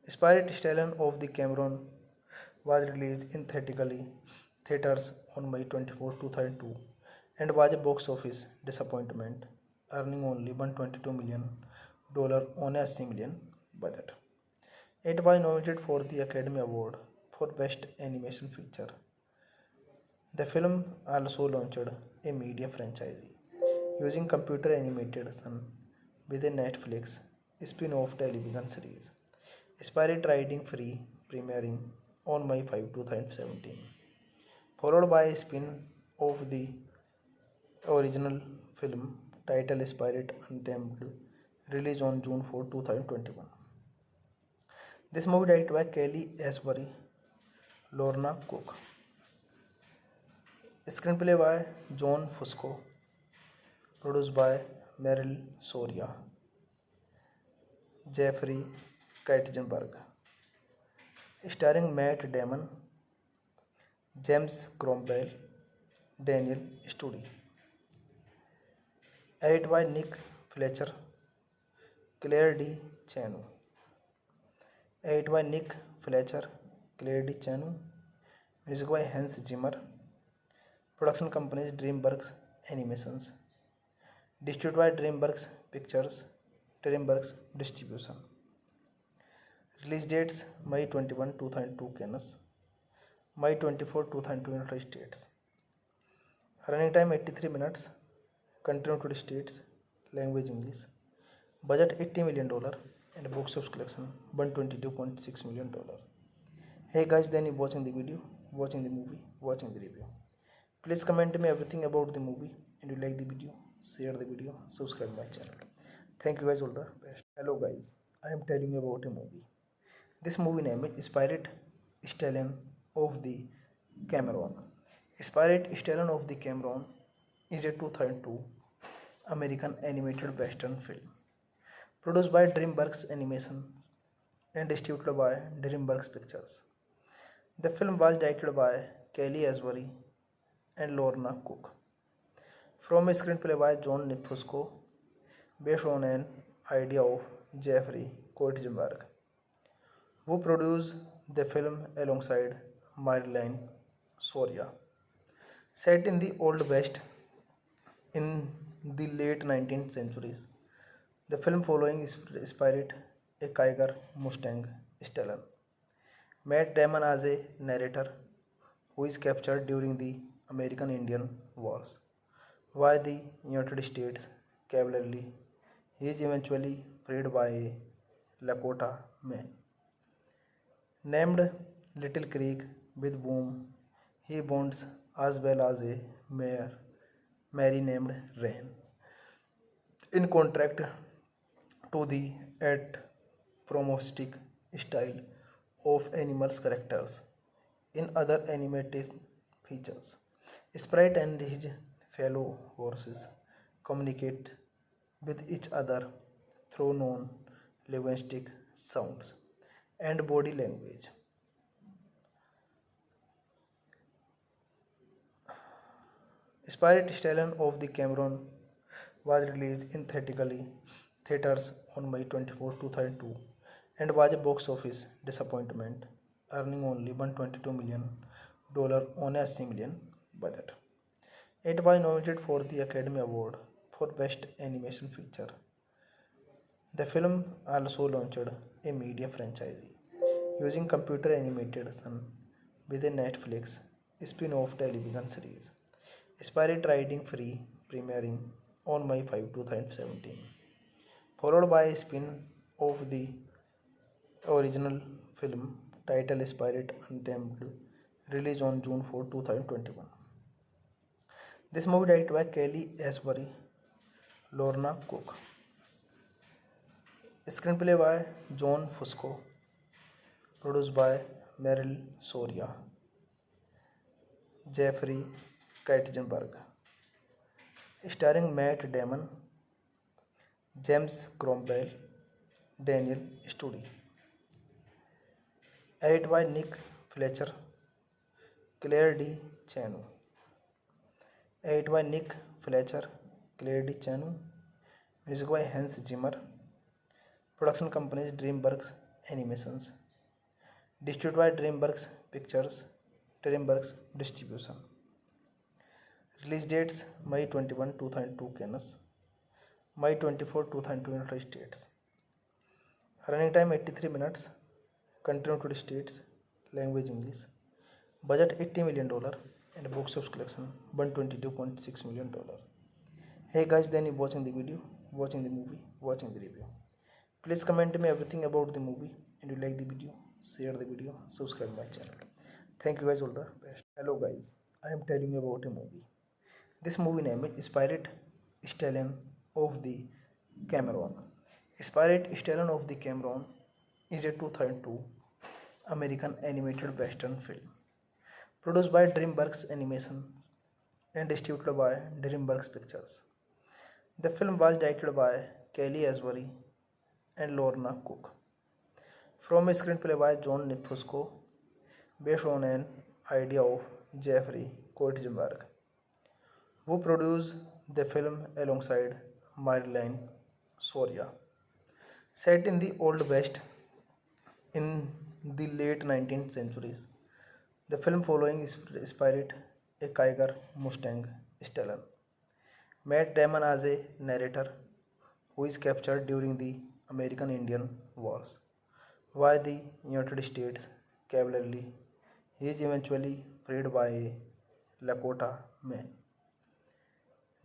Spirit Stallion of the Cameron was released in theaters on May 24, 2002, and was a box office disappointment, earning only $122 million on a $80 million budget. It was nominated for the Academy Award for Best Animation Feature. The film also launched a media franchise using computer animation with a Netflix spin-off television series, Spirit Riding Free, premiering on May 5, 2017, followed by a spin-off the original film titled Spirit Untamed, released on June 4, 2021. This movie directed by Kelly Asbury, Lorna Cook. Screenplay by John Fusco. Produced by Meryl Soria, Jeffrey Katzenberg. Starring Matt Damon, James Cromwell, Daniel Studi. Edited by Nick Fletcher, Claire D. Chanu. Edited by Nick Fletcher, Claire D. Chanu. Music by Hans Zimmer. Production companies DreamWorks Animations. Distributed by DreamWorks Pictures, DreamWorks Distribution. Release dates May 21, 2002 Cannes, May 24, 2002 United States. Running time 83 minutes. Country United States. Language English. Budget $80 million and box office collection $122.6 million. Hey guys, then you watching the video, watching the movie, watching the review. Please comment me everything about the movie, and you like the video, share the video, subscribe my channel. Thank you guys, all the best. Hello guys, I am telling you about a movie. This movie name is Spirit Stallion of the Cameron. Spirit Stallion of the Cameron is a 2002 American animated western film produced by DreamWorks Animation and distributed by DreamWorks Pictures. The film was directed by Kelly Asbury and Lorna Cook, from a screenplay by John Fusco, based on an idea of Jeffrey Katzenberg, who produced the film alongside Marilyn Soria. Set in the Old West in the late 19th centuries, the film following Spirit, a Kiger Mustang stallion. Matt Damon as a narrator who is captured during the American Indian Wars by the United States cavalry. He is eventually freed by a Lakota man named Little Creek, with whom he bonds, as well as a Mary named Rain. In contrast to the anthropomorphic style of animals' characters in other animated features, Sprite and his fellow horses communicate with each other through non-linguistic sounds and body language. Spirit Stallion of the Cameron was released in theaters on May 24, 2002, and was a box office disappointment, earning only $122 million on a $60 million budget. It was nominated for the Academy Award for Best Animation Feature. The film also launched a media franchise using computer animation with a Netflix spin-off television series, Spirit Riding Free, premiering on May 5, 2017, followed by a spin-off the original film titled Spirit Untamed, released on June 4, 2021. This movie directed by Kelly Asbury, Lorna Cook. Screenplay by John Fusco. Produced by Meryl Soria, Jeffrey Katzenberg. Starring Matt Damon, James Cromwell, Daniel Studi. Edited by Nick Fletcher, Claire D. Chanu. Edited by Nick Fletcher, Claire D. Chanu. Music by Hans Zimmer. Production companies DreamWorks Animations. Distributed by DreamWorks Pictures, DreamWorks Distribution. Release dates May 21, 2002 Cannes, May 24, 2002 United States. Running time 83 minutes. Country United States. Language English. Budget $80 million and box office collection $122.6 million. Hey guys, then you watching the video, watching the movie, watching the review. Please comment me everything about the movie, and you like the video, share the video, subscribe my channel. Thank you guys, all the best. Hello guys, I am telling you about a movie. This movie name is Spirit Stallion of the Cameron. Spirit Stallion of the Cameron is a 2002 American animated western film produced by DreamWorks Animation and distributed by DreamWorks Pictures. The film was directed by Kelly Asbury and Lorna Cook, from a screenplay by John Fusco, based on an idea of Jeffrey Katzenberg, who produced the film alongside Marilyn Soria. Set in the Old West in the late 19th centuries, the film following Spirit, a Kiger Mustang stallion. Matt Damon as a narrator who is captured during the American Indian Wars by the United States cavalry. He is eventually freed by a Lakota man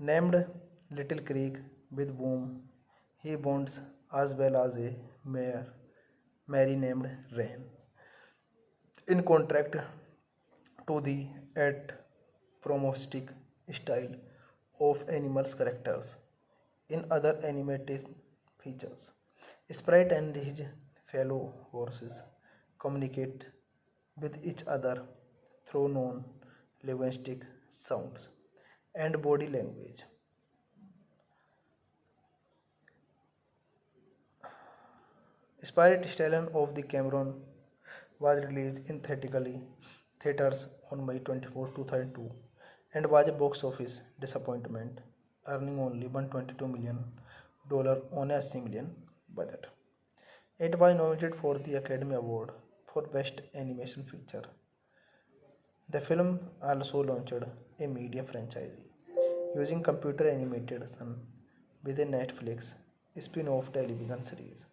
Named Little Creek with whom he bonds as well as a Mary named Rain. In contrast to the at promostic style of animals characters in other animated features, Sprite and his fellow horses communicate with each other through non-linguistic sounds and body language. Spirit Stallion of the Cameron was released in theaters on May 24, 2002 and was a box office disappointment, earning only $122 million on a $60 million budget. It was nominated for the Academy Award for Best Animation Feature. The film also launched a media franchise using computer animation with a Netflix spin-off television series,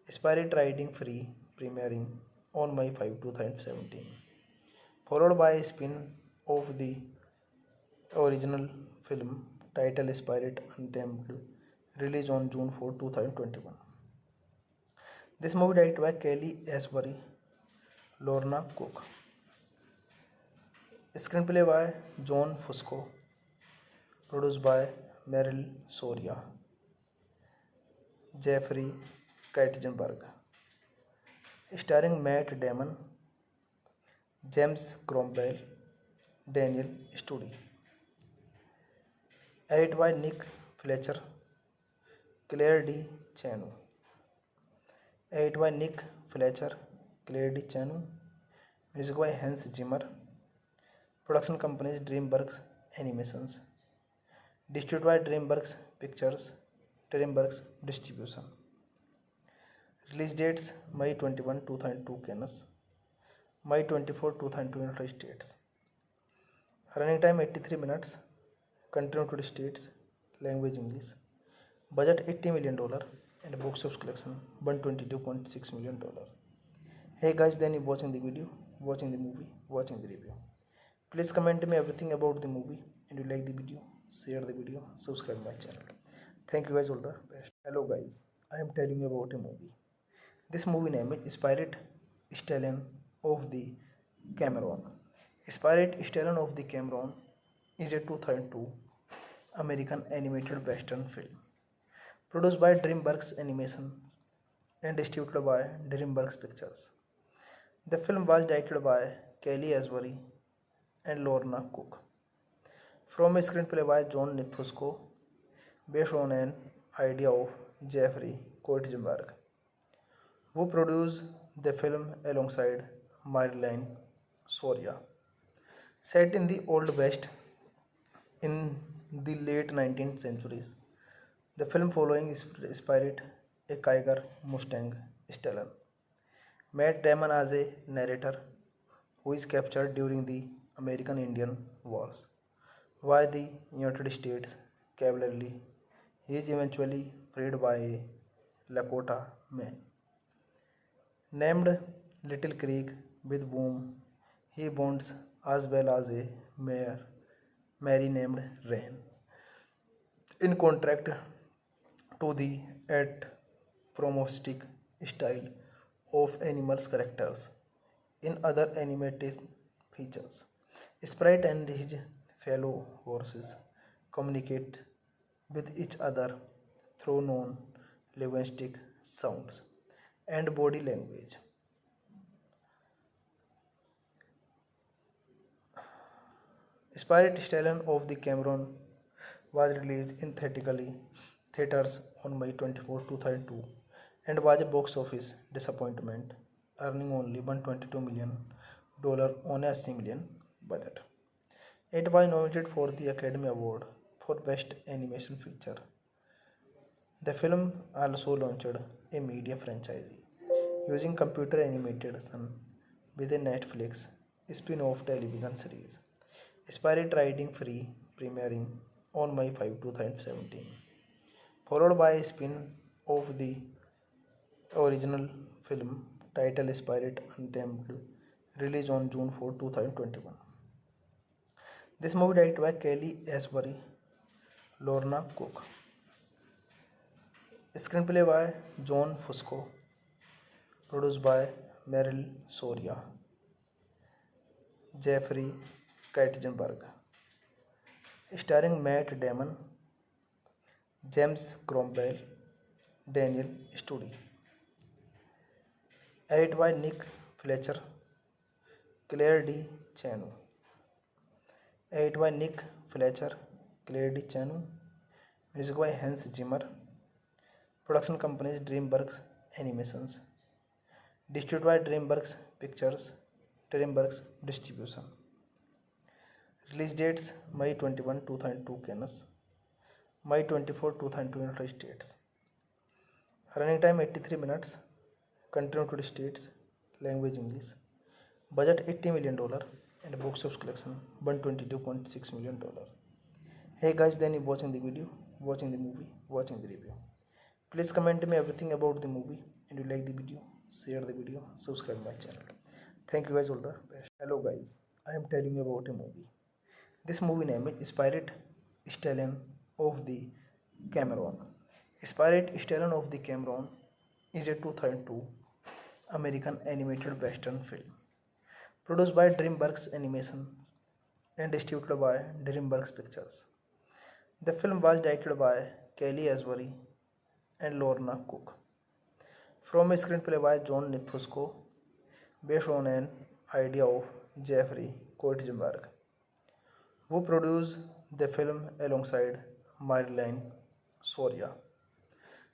Spirit Riding Free, premiering on May 5, 2017, followed by a spin-off the original film titled Spirit Untamed, released on June 4, 2021. This movie directed by Kelly Asbury, Lorna Cook. Screenplay by John Fusco, produced by Meryl Soria, Jeffrey Katzenberg, starring Matt Damon, James Cromwell, Daniel Studi. Edited by Nick Fletcher, Claire D. Chanu. Edited by Nick Fletcher, Claire D. Chanu. Music by Hans Zimmer. Production companies DreamWorks Animations. Distributed by DreamWorks Pictures, DreamWorks Distribution. Release dates May 21, 2002 Cannes, May 24, 2002 United States. Running time 83 minutes. Country United States. Language English. Budget $80 million and box office collection $122.6 million. Hey guys, then you watching the video, watching the movie, watching the review. Please comment me everything about the movie, and you like the video, share the video, subscribe my channel. Thank you guys, all the best. Hello guys, I am telling you about a movie. This movie name is Spirit Stallion of the Cameron. Spirit Stallion of the Cameron is a 2002 American animated western film produced by DreamWorks Animation and distributed by DreamWorks Pictures. The film was directed by Kelly Asbury and Lorna Cook, from a screenplay by John Fusco, based on an idea of Jeffrey Katzenberg, who produced the film alongside Marilyn Soria. Set in the Old West in the late 19th centuries, the film following Spirit, a Kiger Mustang Stallion. Matt Damon as a narrator who is captured during the American Indian Wars by the United States cavalry. He is eventually freed by a Lakota man named Little Creek, with whom he bonds as well as a Mary named Rain. In contrast to the at promostic style of animals characters in other animated features, Sprite and his fellow horses communicate with each other through non-linguistic sounds and body language. Spirit Stallion of the Cameron was released in theaters on May 24, 2002 and was a box office disappointment, earning only $122 million on a $60 million budget. It was nominated for the Academy Award for Best Animation Feature. The film also launched a media franchise using computer animation with a Netflix spin-off television series, Spirit Riding Free, premiering on May 5, 2017, followed by a spin-off the original film titled Spirit Untamed, released on June 4, 2021. This movie directed by Kelly Asbury, Lorna Cook. Screenplay by John Fusco. Produced by Meryl Soria. Jeffrey Katzenberg. Starring Matt Damon, James Cromwell, Daniel Studi. Edited by Nick Fletcher, Claire D. Chanu. Edited by Nick Fletcher, Claire D. Chanu. Music by Hans Zimmer. Production companies DreamWorks Animations. Distributed by DreamWorks Pictures, DreamWorks Distribution. Release dates May 21, 2002 Cannes, May 24, 2002 United States. Running time 83 minutes. Country United States. Language English. Budget $80 million and box office collection $122.6 million. Hey guys, then you watching the video, watching the movie, watching the review. Please comment me everything about the movie, and you like the video, share the video, subscribe my channel. Thank you guys, all the best. Hello guys, I am telling you about a movie. This movie name is Spirit Stallion of the Cameron. Spirit Stallion of the Cameron is a 2002 American animated western film produced by DreamWorks Animation and distributed by DreamWorks Pictures. The film was directed by Kelly Asbury and Lorna Cook, from a screenplay by John Fusco, based on an idea of Jeffrey Katzenberg, who produced the film alongside Marilyn Soria.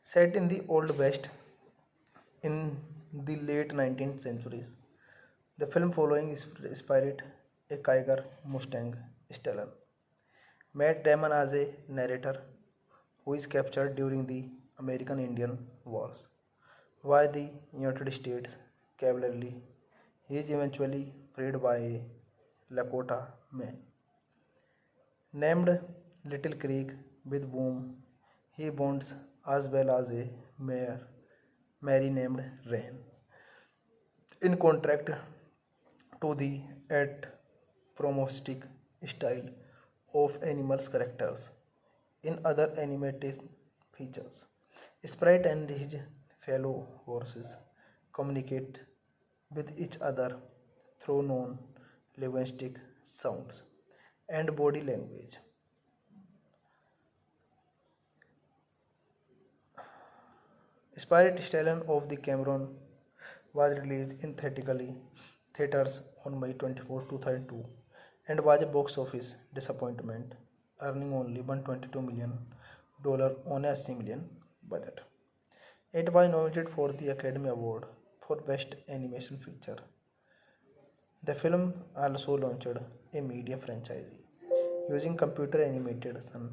Set in the Old West in the late 19th centuries, the film following Spirit, a Kiger Mustang Stallion. Matt Damon as a narrator who is captured during the American Indian Wars by the United States cavalry. He is eventually freed by a Lakota man named Little Creek, with whom he bonds, as well as a Mary named Rain. In contrast to the anthropomorphic style of animals' characters in other animated features, Sprite and his fellow horses communicate with each other through non-linguistic sounds and body language. Spirit Stallion of the Cameron was released in theaters on May 24, 2002 and was a box office disappointment, earning only $122 million on a $80 million budget. It was nominated for the Academy Award for Best Animation Feature. The film also launched a media franchise using computer animation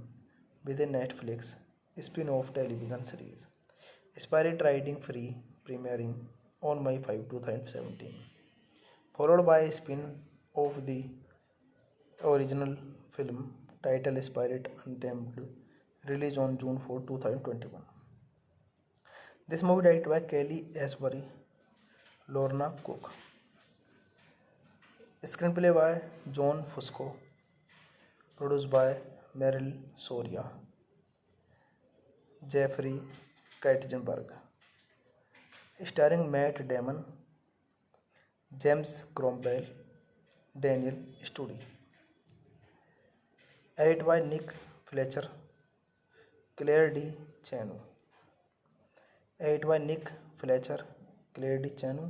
with a Netflix spin-off television series, Spirit Riding Free, premiering on May 5, 2017, followed by a spin-off the original film titled Spirit Untamed, released on June 4, 2021. This movie directed by Kelly Asbury, Lorna Cook. Screenplay by John Fusco. Produced by Meryl Soria. Jeffrey Katzenberg. Starring Matt Damon, James Cromwell, Daniel Studi. Edited by Nick Fletcher, Claire D. Chanu. Edited by Nick Fletcher, Claire D. Chanu.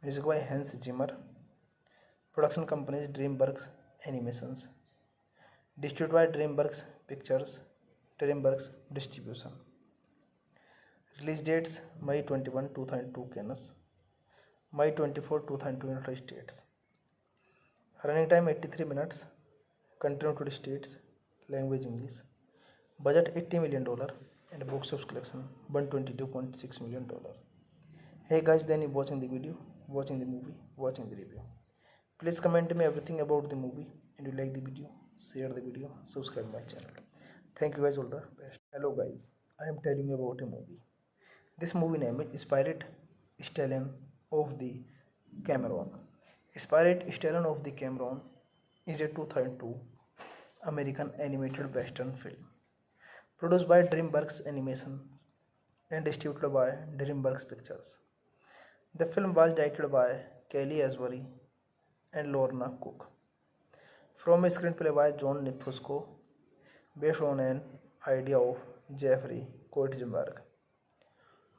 Music by Hans Zimmer. Production companies DreamWorks Animations. Distributed by DreamWorks Pictures, DreamWorks Distribution. Release dates May 21, 2002 Cannes, May 24, 2002 United States. Running time 83 minutes. Country United States. Language English. Budget $80 million and box office collection $122.6 million. Hey guys, then you watching the video, watching the movie, watching the review. Please comment me everything about the movie, and you like the video, share the video, subscribe my channel. Thank you guys, all the best. Hello guys, I am telling you about a movie. This movie name is Spirit Stallion of the Cameron. Spirit Stallion of the Cameron is a 2002 American animated western film Produced by DreamWorks Animation and distributed by DreamWorks Pictures. The film was directed by Kelly Asbury and Lorna Cook, from a screenplay by John Fusco, based on an idea of Jeffrey Koetzenberg,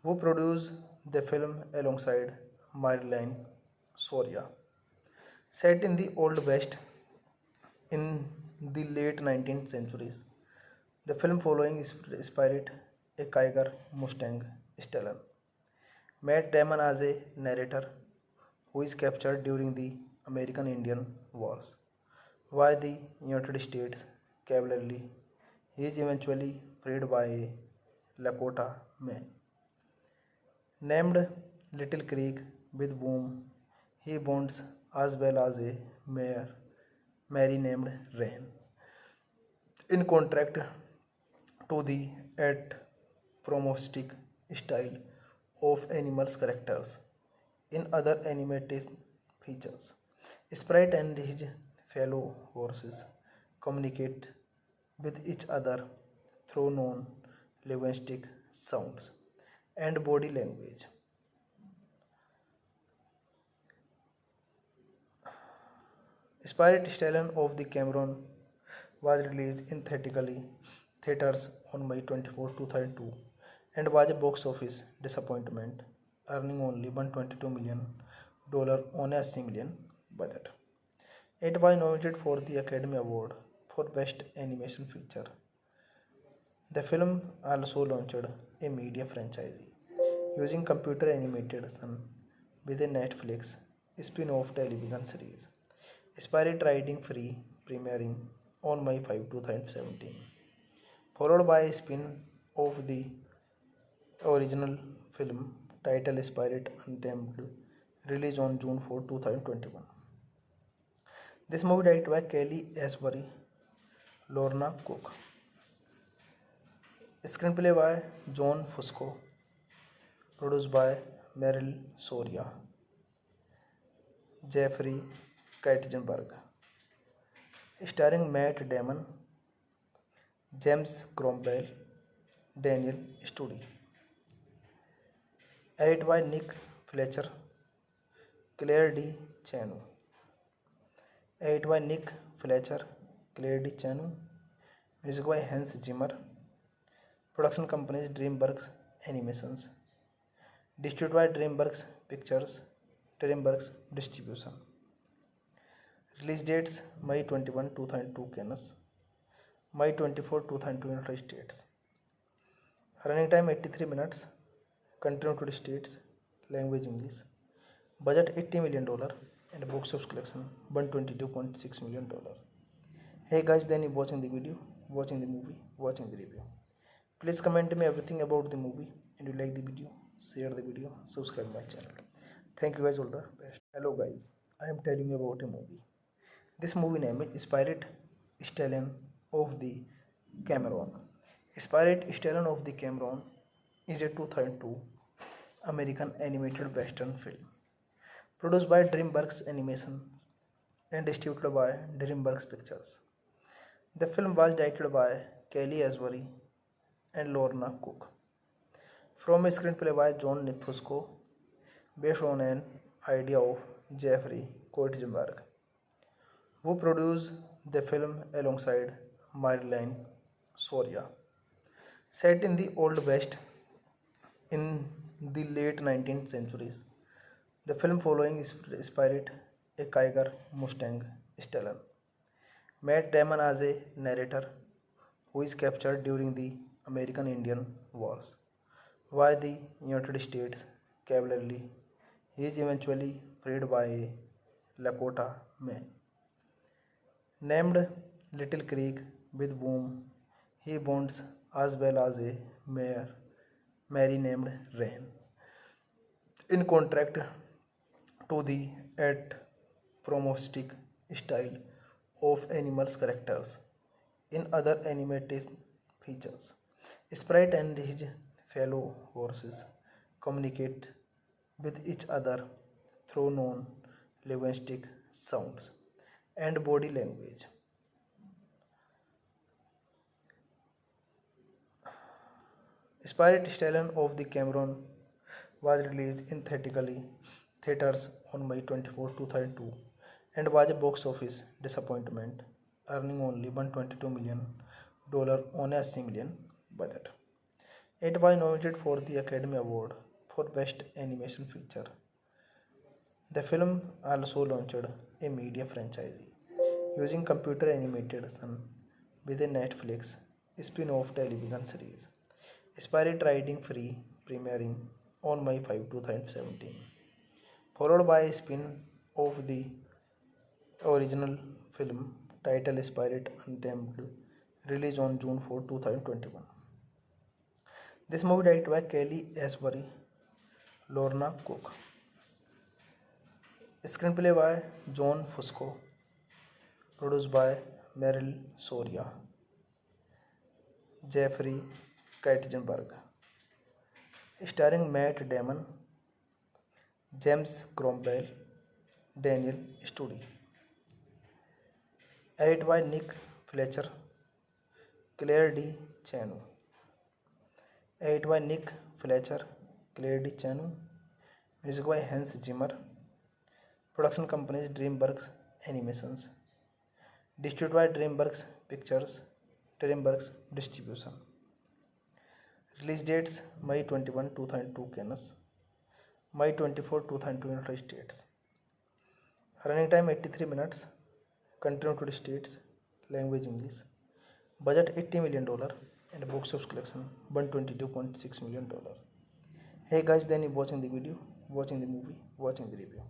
who produced the film alongside Marilyn Soria. Set in the Old West in the late 19th centuries, the film following Spirit, a Kiger Mustang Stallion. Matt Damon as a narrator who is captured during the American Indian Wars by the United States cavalry. He is eventually freed by a Lakota man named Little Creek, with whom he bonds, as well as a Mary named Rain. In contrast to the at promostic style of animals characters in other animated features, Sprite and his fellow horses communicate with each other through non-linguistic sounds and body language. Spirit Stallion of the Cameron was released in theaters on May 24, 2002, and was a box office disappointment, earning only $122 million on a $60 million budget. It was nominated for the Academy Award for Best Animation Feature. The film also launched a media franchise using computer animation with a Netflix spin-off television series, Spirit Riding Free, premiering on May 5, 2017, followed by a spin-off the original film titled Spirit Untamed, released on June 4, 2021. This movie directed by Kelly Asbury, Lorna Cook. Screenplay by John Fusco. Produced by Meryl Soria, Jeffrey Katzenberg. Starring Matt Damon, James Cromwell, Daniel Studi. Edited by Nick Fletcher, Claire D. Chanu. Edited by Nick Fletcher, Claire D. Chanu. Music by Hans Zimmer. Production companies DreamWorks Animations. Distributed by DreamWorks Pictures, DreamWorks Distribution. Release dates May 21, 2002 Cannes, May 24, 2002 United States. Running time 83 minutes. Country United States. Language English. Budget $80 million and box office collection $122.6 million. Hey guys, then you watching the video, watching the movie, watching the review. Please comment me everything about the movie, and you like the video, share the video, subscribe my channel. Thank you guys, all the best. Hello guys, I am telling you about a movie. This movie name is Spirit Stallion of the Cameron. Spirit Stallion of the Cameron is a 2002 American animated western film produced by DreamWorks Animation and distributed by DreamWorks Pictures. The film was directed by Kelly Asbury and Lorna Cook, from a screenplay by John Fusco, based on an idea of Jeffrey Koetzenberg, who produced the film alongside Marilyn Soria. Set in the Old West in the late 19th centuries, the film following Spirit, a Kiger Mustang Stallion. Matt Damon as a narrator who is captured during the American Indian Wars by the United States cavalry. He is eventually freed by a Lakota man named Little Creek, with whom he bonds, as well as a Mary named Rain. In contrast to the at promostic style of animals characters in other animated features, Sprite and his fellow horses communicate with each other through non-linguistic sounds and body language. Spirit Stallion of the Cameron was released in theaters on May 24, 2002 and was a box office disappointment, earning only $122 million on a $80 million budget. It was nominated for the Academy Award for Best Animation Feature. The film also launched a media franchise using computer animation with a Netflix spin-off television series, Spirit Riding Free, premiering on May 5, 2017, followed by a spin-off the original film titled Spirit Untamed, released on June 4, 2021. This movie directed by Kelly Asbury, Lorna Cook. Screenplay by John Fusco. Produced by Meryl Soria, Jeffrey Katzenberg. Starring Matt Damon, James Cromwell, Daniel Studi. Edited by Nick Fletcher, Claire D. Chanu. Edited by Nick Fletcher, Claire D. Chanu. Music by Hans Zimmer. Production companies DreamWorks Animations. Distributed by DreamWorks Pictures, DreamWorks Distribution. Release dates May 21, 2002 Cannes, May 24, 2002 United States. Running time 83 minutes. Country United States. Language English. Budget $80 million and box office collection $122.6 million. Hey guys, then you watching the video, watching the movie, watching the review.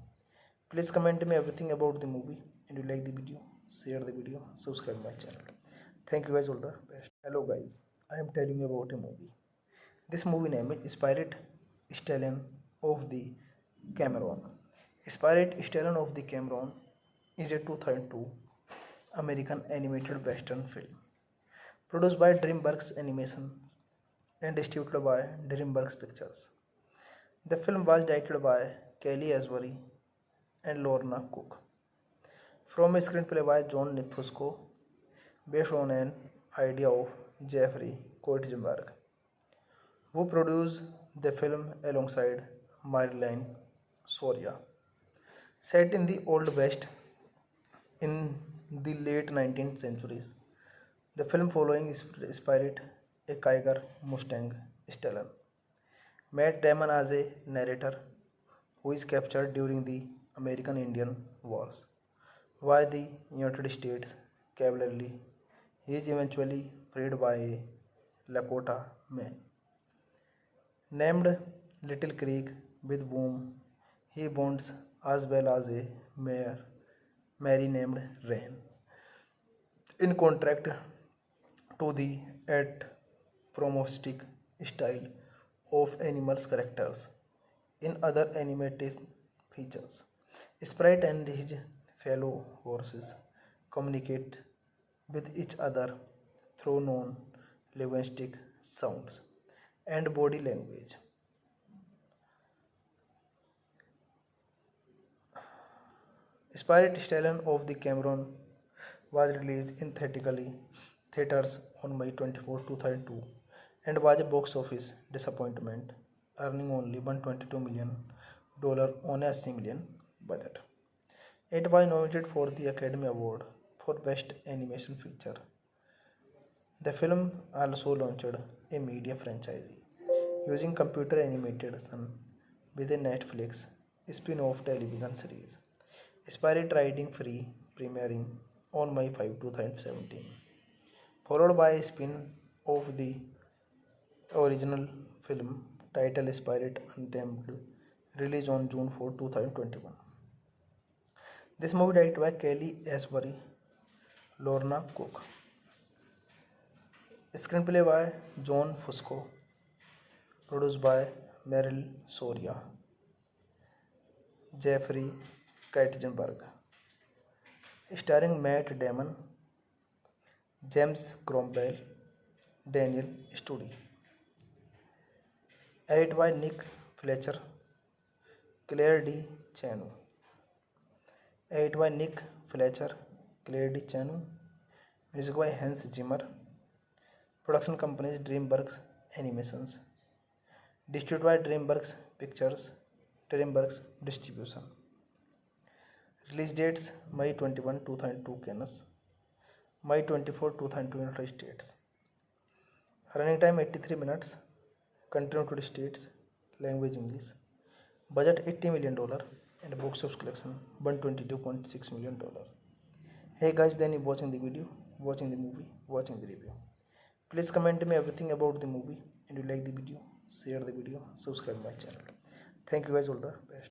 Please comment me everything about the movie, and you like the video, share the video, subscribe my channel. Thank you guys, all the best. Hello guys, I am telling you about a movie. This movie name is Spirit Stallion of the Cameron. Spirit Stallion of the Cameron is a 2002 American animated western film produced by DreamWorks Animation and distributed by DreamWorks Pictures. The film was directed by Kelly Asbury and Lorna Cook, from a screenplay by John Fusco, based on an idea of Jeffrey Katzenberg, who produced the film alongside Marilyn Soria. Set in the Old West in the late 19th centuries, the film following Spirit, a Kiger Mustang Stallion. Matt Damon as a narrator who is captured during the American Indian Wars by the United States cavalry. He is eventually freed by a Lakota man named Little Creek, with whom he bonds, as well as a Mary named Rain. In contrast to the anthropomorphic style of animals' characters in other animated features, Sprite and his fellow horses communicate with each other through non-linguistic sounds and body language. Spirit Stallion of the Cameron was released in theaters on May 24, 2002 and was a box office disappointment, earning only $122 million on a $80 million budget. It was nominated for the Academy Award for Best Animation Feature. The film also launched a media franchise using computer animation with a Netflix spin-off television series, Spirit Riding Free, premiering on May 5, 2017, followed by a spin-off the original film titled Spirit Untamed, released on June 4, 2021. This movie directed by Kelly Asbury, Lorna Cook. Screenplay by John Fusco. Produced by Meryl Soria, Jeffrey Katzenberg. Starring Matt Damon, James Cromwell, Daniel Studi. Edited by Nick Fletcher, Claire D. Chanu. Edited by Nick Fletcher, Claire D. Chanu. Music by Hans Zimmer. Production companies DreamWorks Animations. Distributed by DreamWorks Pictures, DreamWorks Distribution. Release dates May 21, 2002 Cannes, May 24, 2002 United States. Running time 83 minutes. Country United States. Language English. Budget $80 million and box office collection $122.6 million. Hey guys, then you watching the video, watching the movie, watching the review. Please comment me everything about the movie, and you like the video, share the video, subscribe my channel. Thank you guys, all the best.